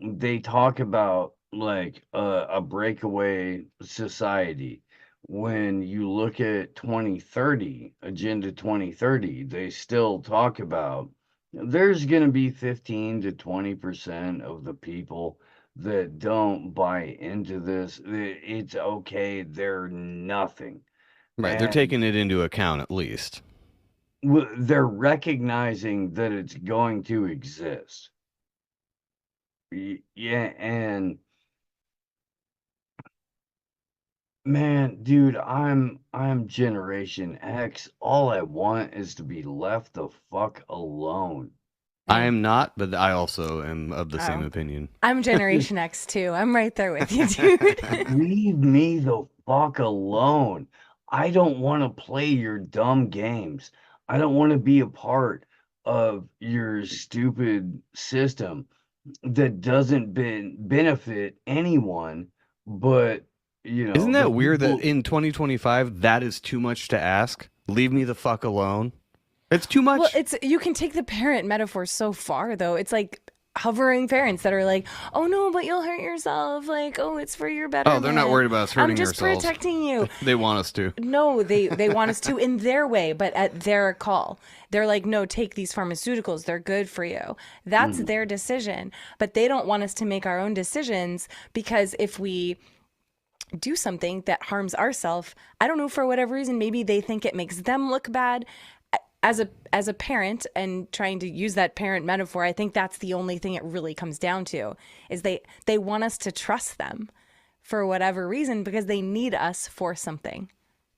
they talk about like a breakaway society. When you look at 2030, Agenda 2030, they still talk about there's going to be 15 to 20% of the people that don't buy into this. It's okay, they're nothing. Right. They're And taking it into account at least. they're recognizing that it's going to exist. Yeah, and man, dude, I'm Generation X. All I want is to be left the fuck alone. I Same. am not, but I also am of the same Oh, opinion. I'm Generation X too. I'm right there with you, dude. Leave me the fuck alone. I don't want to play your dumb games. I don't want to be a part of your stupid system that doesn't benefit anyone but Isn't the that weird that people. in 2025 that is too much to ask? Leave me the fuck alone. It's too much. Well, it's you can take the parent metaphor so far though. It's like hovering parents that are like, "Oh no, but you'll hurt yourself." Like, "Oh, it's for your betterment." Oh, they're not worried about us hurting I'm just ourselves. protecting you. They want us to. No, they want us to in their way, but at their call. They're like, "No, take these pharmaceuticals. They're good for you." That's their decision, but they don't want us to make our own decisions because if we do something that harms ourselves, I don't know, for whatever reason, maybe they think it makes them look bad. As a parent and trying to use that parent metaphor, I think that's the only thing it really comes down to is they want us to trust them for whatever reason because they need us for something.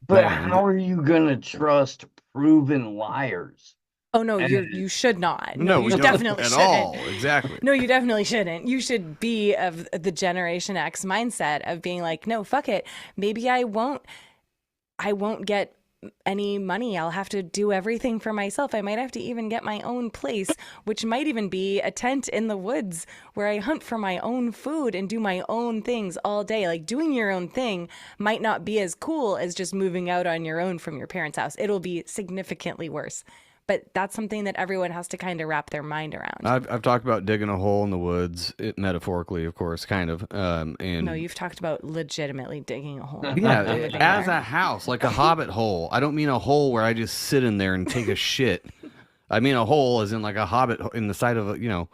But Yeah, how are you gonna trust proven liars? Oh no, you should not. No, you we don't definitely at shouldn't. all. Exactly. No, you definitely shouldn't. You should be of the Generation X mindset of being like, no, fuck it. Maybe I won't get any money. I'll have to do everything for myself. I might have to even get my own place, which might even be a tent in the woods where I hunt for my own food and do my own things all day. Like doing your own thing might not be as cool as just moving out on your own from your parents' house. It'll be significantly worse. But that's something that everyone has to kind of wrap their mind around. I've talked about digging a hole in the woods, metaphorically, of course, kind of. And No, you've talked about legitimately digging a hole. yeah, I'm living as there. a house, like a hobbit hole. I don't mean a hole where I just sit in there and take a shit. I mean a hole as in like a hobbit in the side of a, you know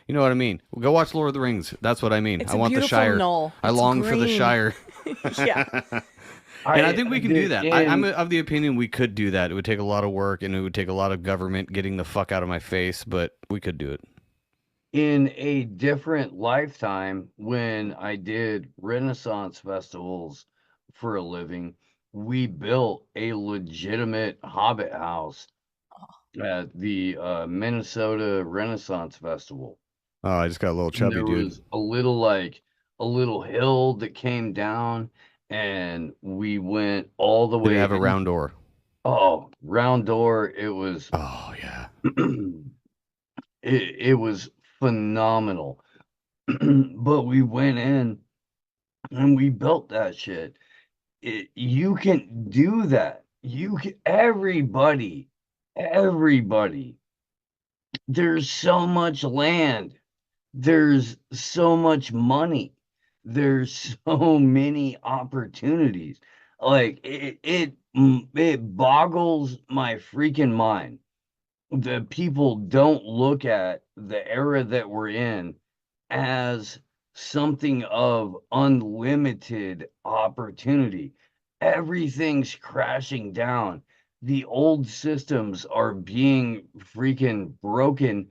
what I mean. Go watch Lord of the Rings. That's what I mean. It's I a want the beautiful Shire. knoll. I It's long for the green. Shire. Yeah. And I think we can do that. I'm in, of the opinion we could do that. It would take a lot of work and it would take a lot of government getting the fuck out of my face, but we could do it. in a different lifetime when I did Renaissance festivals for a living. We built a legitimate hobbit house at the Minnesota Renaissance Festival. Oh, I just got a little And chubby, there dude. was a little hill that came down, and we went all the Did way it have a in- round door? Oh, round door. It was Oh, yeah. it was phenomenal. But we went in and we built that shit. You can do that. Everybody, there's so much land. There's so much money. There's so many opportunities. Like it boggles my freaking mind that people don't look at the era that we're in as something of unlimited opportunity. Everything's crashing down. The old systems are being freaking broken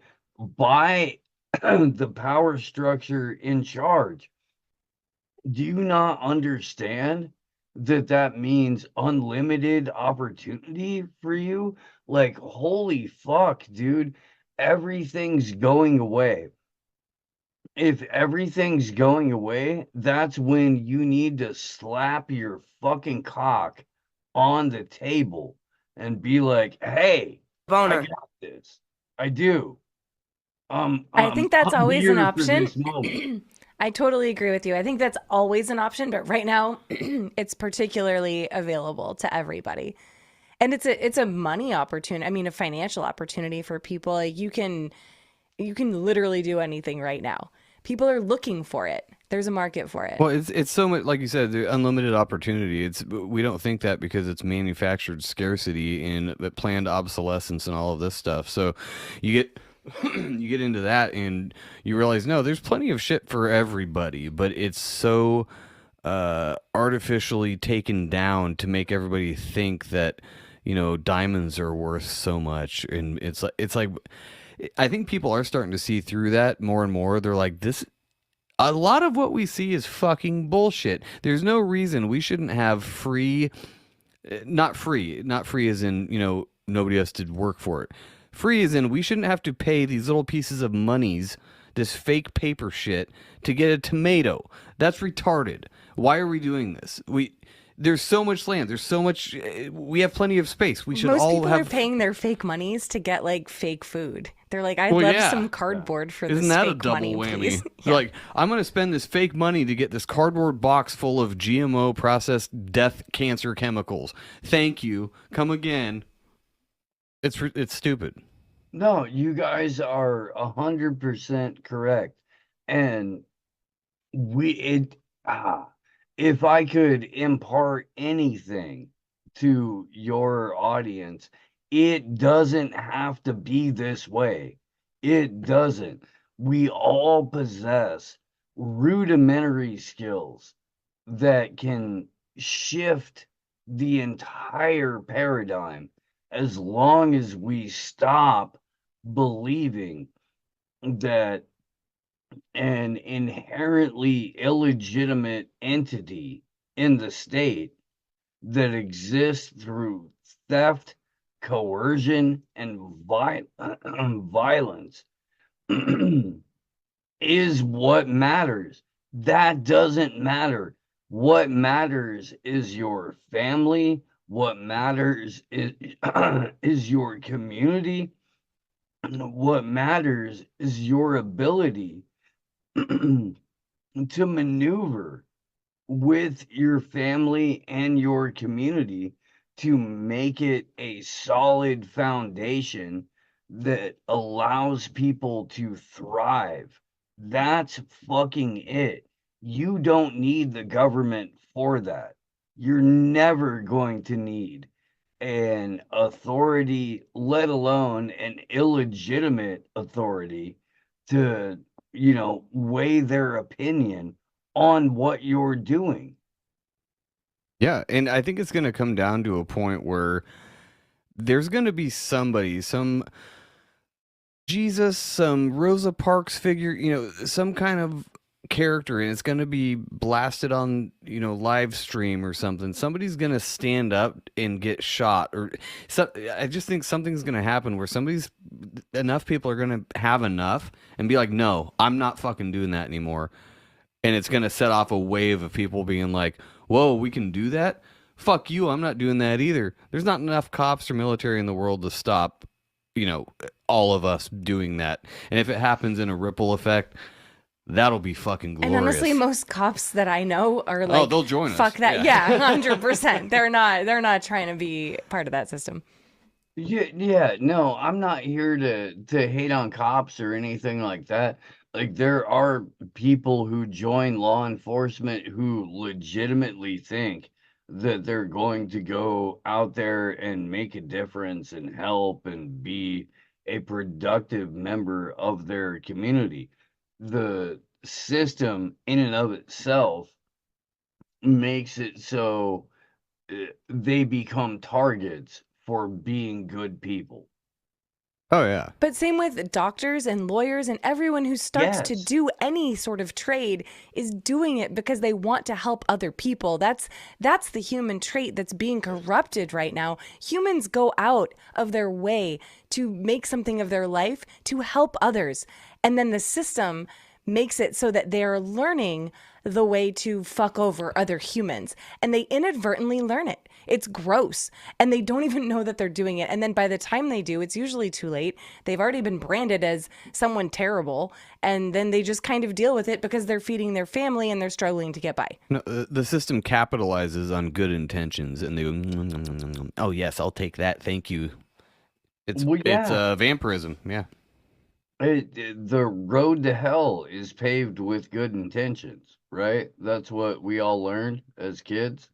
by the power structure in charge. Do you not understand that that means unlimited opportunity for you? Like, holy fuck, dude, everything's going away. If everything's going away, that's when you need to slap your fucking cock on the table and be like, hey, I got this. I do. I think that's I'm always an here for option. this moment. I totally agree with you. I think that's always an option, but right now it's particularly available to everybody. And it's a money opportunity. I mean, a financial opportunity for people. Like you can literally do anything right now. People are looking for it. There's a market for it. Well, it's so much, like you said, the unlimited opportunity. We don't think that because it's manufactured scarcity and the planned obsolescence and all of this stuff. So you get you get into that and you realize no, there's plenty of shit for everybody, but it's so artificially taken down to make everybody think that diamonds are worth so much, and it's like I think people are starting to see through that more and more. They're like, this. A lot of what we see is fucking bullshit. There's no reason we shouldn't have free, not free as in, nobody has to work for it. Free as in we shouldn't have to pay these little pieces of monies, this fake paper shit, to get a tomato. That's retarded. Why are we doing this? there's so much land. There's so much. We have plenty of space. We should Most all people have. are paying their fake monies to get like fake food. They're like, I'd Well, love yeah. some cardboard for Isn't this that a fake double money, whammy? please. They're like, I'm going to spend this fake money to get this cardboard box full of GMO processed death cancer chemicals. Thank you. Come again. It's stupid. No, you guys are 100% correct. And if I could impart anything to your audience, it doesn't have to be this way. It doesn't. We all possess rudimentary skills that can shift the entire paradigm as long as we stop believing that an inherently illegitimate entity in the state that exists through theft, coercion, and violence is what matters. That doesn't matter. What matters is your family. What matters is your community. What matters is your ability to maneuver with your family and your community to make it a solid foundation that allows people to thrive. That's fucking it. You don't need the government for that. You're never going to need an authority, let alone an illegitimate authority, to, weigh their opinion on what you're doing. Yeah, and I think it's going to come down to a point where there's going to be somebody, some Jesus, some Rosa Parks figure, some kind of character, and it's going to be blasted on, live stream or something. Somebody's going to stand up and get shot, or I just think something's going to happen where enough people are going to have enough and be like, no, I'm not fucking doing that anymore. And it's going to set off a wave of people being like, whoa, we can do that? Fuck you, I'm not doing that either. There's not enough cops or military in the world to stop, all of us doing that. And if it happens in a ripple effect, that'll be fucking glorious. And honestly, most cops that I know are like, oh, they'll join us. Fuck that. Yeah, 100%. They're not trying to be part of that system. Yeah, no, I'm not here to hate on cops or anything like that. Like, there are people who join law enforcement who legitimately think that they're going to go out there and make a difference and help and be a productive member of their community. The system in and of itself makes it so they become targets for being good people. Oh, yeah. But same with doctors and lawyers and everyone who starts to Yes. do any sort of trade is doing it because they want to help other people. That's the human trait that's being corrupted right now. Humans go out of their way to make something of their life to help others. And then the system makes it so that they're learning the way to fuck over other humans. And they inadvertently learn it. It's gross. And they don't even know that they're doing it. And then by the time they do, it's usually too late. They've already been branded as someone terrible. And then they just kind of deal with it because they're feeding their family and they're struggling to get by. No, the system capitalizes on good intentions, and oh yes, I'll take that, thank you. It's vampirism, yeah. The road to hell is paved with good intentions, right? That's what we all learned as kids.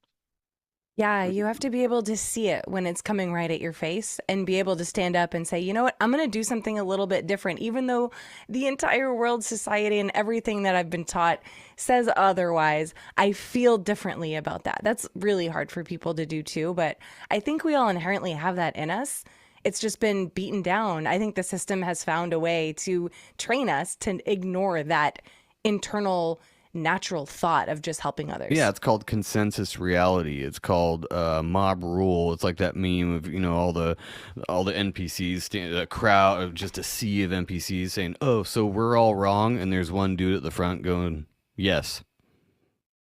Yeah, you have to be able to see it when it's coming right at your face and be able to stand up and say, you know what, I'm going to do something a little bit different, even though the entire world, society, and everything that I've been taught says otherwise. I feel differently about that. That's really hard for people to do too, but I think we all inherently have that in us. It's just been beaten down. I think the system has found a way to train us to ignore that internal natural thought of just helping others. Yeah, it's called consensus reality. It's called mob rule. It's like that meme of all the NPCs, a crowd of just a sea of NPCs saying, "Oh, so we're all wrong," and there's one dude at the front going, "Yes."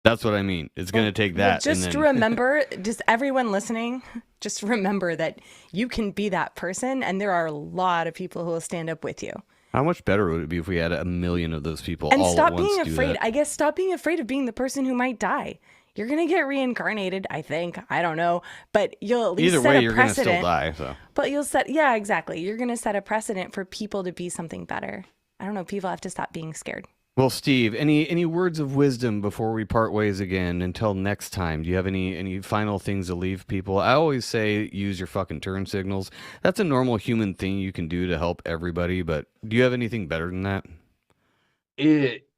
That's what I mean. It's going to take that. Just and then, remember, just everyone listening, just remember that you can be that person, and there are a lot of people who will stand up with you. how much better would it be if we had 1 million of those people And all stop at once being do afraid. that? I guess stop being afraid of being the person who might die. You're gonna get reincarnated, I think. I don't know, but you'll at least Either set way, a you're going to precedent. still die. So But you'll set, yeah, exactly. You're gonna set a precedent for people to be something better. I don't know. People have to stop being scared. Well, Steve, any words of wisdom before we part ways again until next time? Do you have any final things to leave people? I always say use your fucking turn signals. That's a normal human thing you can do to help everybody, but do you have anything better than that? It,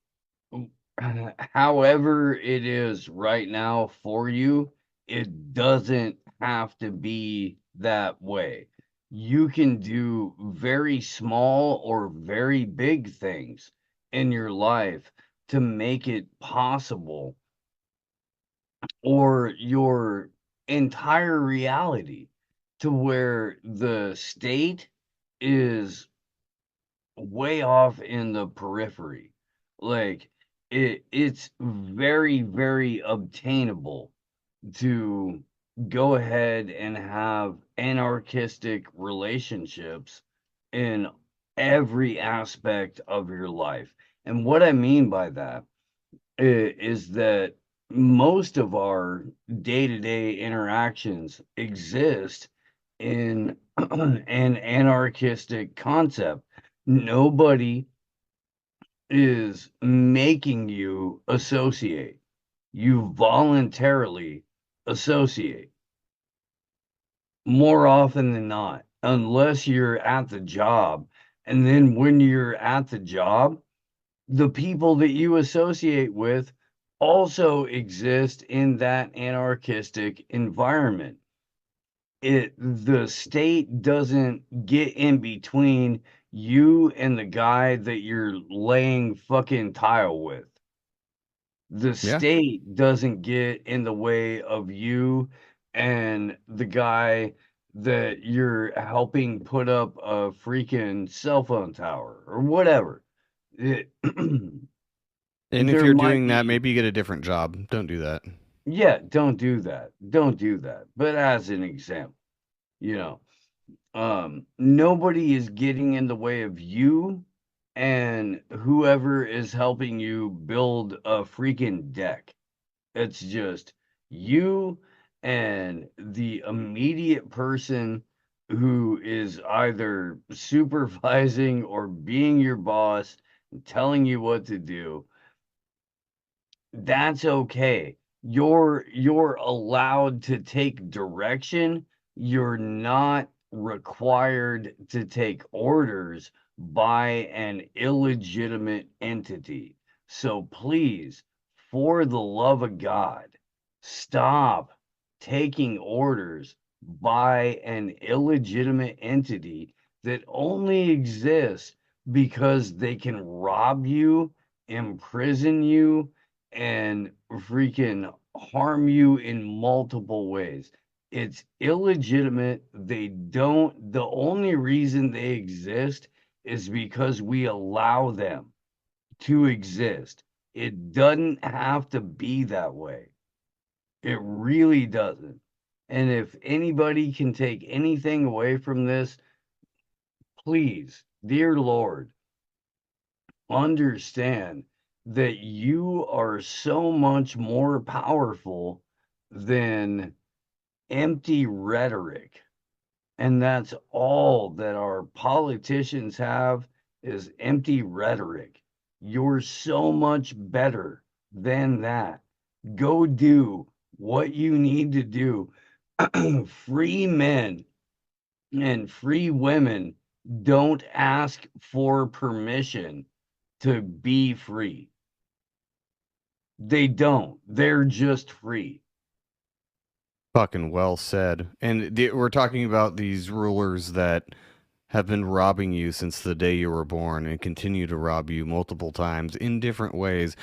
however it is right now for you, it doesn't have to be that way. You can do very small or very big things in your life to make it possible, or your entire reality, to where the state is way off in the periphery. Like, it's very, very obtainable to go ahead and have anarchistic relationships in every aspect of your life. And what I mean by that is that most of our day-to-day interactions exist in an anarchistic concept. Nobody is making you associate. You voluntarily associate more often than not, unless you're at the job. And then when you're at the job, the people that you associate with also exist in that anarchistic environment. The state doesn't get in between you and the guy that you're laying fucking tile with. The Yeah. state doesn't get in the way of you and the guy that you're helping put up a freaking cell phone tower or whatever. It, And if there you're might doing that, be, maybe you get a different job. Don't do that. yeah, don't do that. Don't do that. But as an example, you know, nobody is getting in the way of you and whoever is helping you build a freaking deck. It's just you and the immediate person who is either supervising or being your boss and telling you what to do. That's okay. You're allowed to take direction. You're not required to take orders by an illegitimate entity. So please, for the love of God, stop taking orders by an illegitimate entity that only exists because they can rob you, imprison you, and freaking harm you in multiple ways. It's illegitimate. The only reason they exist is because we allow them to exist. It doesn't have to be that way. It really doesn't. And if anybody can take anything away from this, please, dear Lord, understand that you are so much more powerful than empty rhetoric. And that's all that our politicians have, is empty rhetoric. You're so much better than that. Go do what you need to do. Free men and free women don't ask for permission to be free. They don't. They're just free. Fucking well said. And we're talking about these rulers that have been robbing you since the day you were born and continue to rob you multiple times in different ways,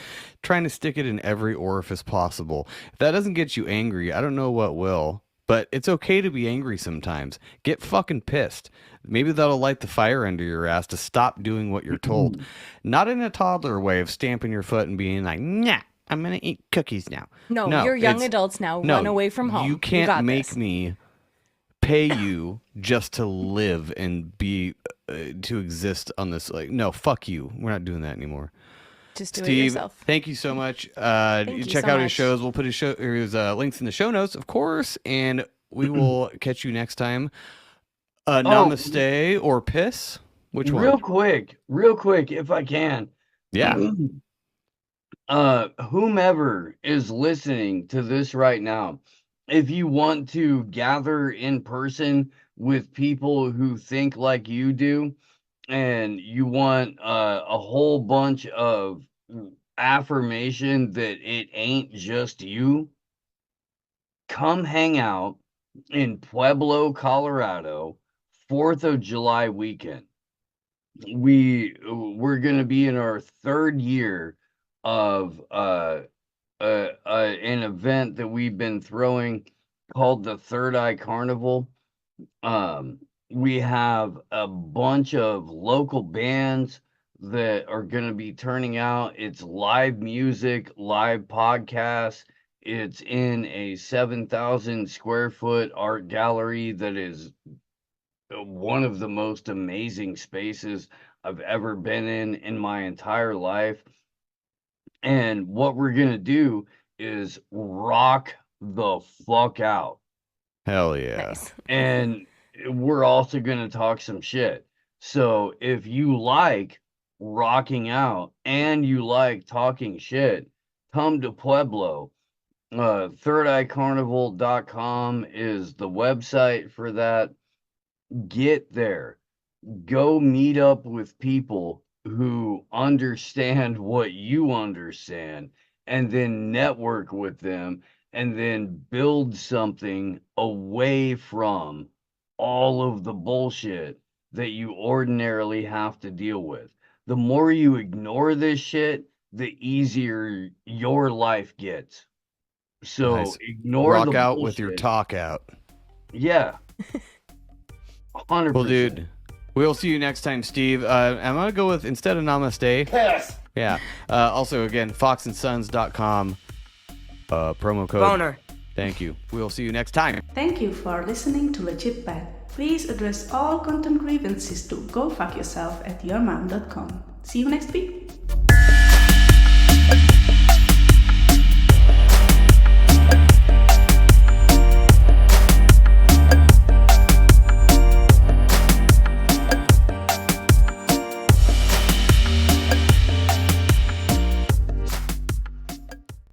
trying to stick it in every orifice possible. If that doesn't get you angry, I don't know what will. But it's okay to be angry sometimes. Get fucking pissed. Maybe that'll light the fire under your ass to stop doing what you're told. Not in a toddler way of stamping your foot and being like, nah. I'm gonna eat cookies now. No, you're young it's- adults now. No, Run away from home. You can't got make this. me pay you just to live and be to exist on this. Like, no, fuck you. We're not doing that anymore. Just do it Steve, yourself. thank you so much. you Check so out his much. shows. We'll put his links in the show notes, of course, and we will catch you next time. Namaste or piss? Which one? Real quick, if I can. Yeah. Whomever is listening to this right now, if you want to gather in person with people who think like you do, and you want a whole bunch of affirmation that it ain't just you, come hang out in Pueblo, Colorado, 4th of July weekend. We're going to be in our third year of an event that we've been throwing called the Third Eye Carnival. We have a bunch of local bands that are going to be turning out. It's live music, live podcasts. It's in a 7,000 square foot art gallery that is one of the most amazing spaces I've ever been in my entire life. And what we're going to do is rock the fuck out. Hell yeah. Nice. And we're also going to talk some shit. So if you like rocking out and you like talking shit, come to Pueblo. ThirdEyeCarnival.com is the website for that. Get there. Go meet up with people who understand what you understand, and then network with them, and then build something away from all of the bullshit that you ordinarily have to deal with. The more you ignore this shit, the easier your life gets. So Nice. ignore Rock the out bullshit. with your talk out. Yeah. 100%. Well, dude, we'll see you next time, Steve. I'm going to go with, instead of namaste. Piss. Yeah. Also, again, foxandsons.com. Promo code. Boner. Thank you. We'll see you next time. Thank you for listening to Legit Bad. Please address all content grievances to gofuckyourself@yourmom.com. See you next week.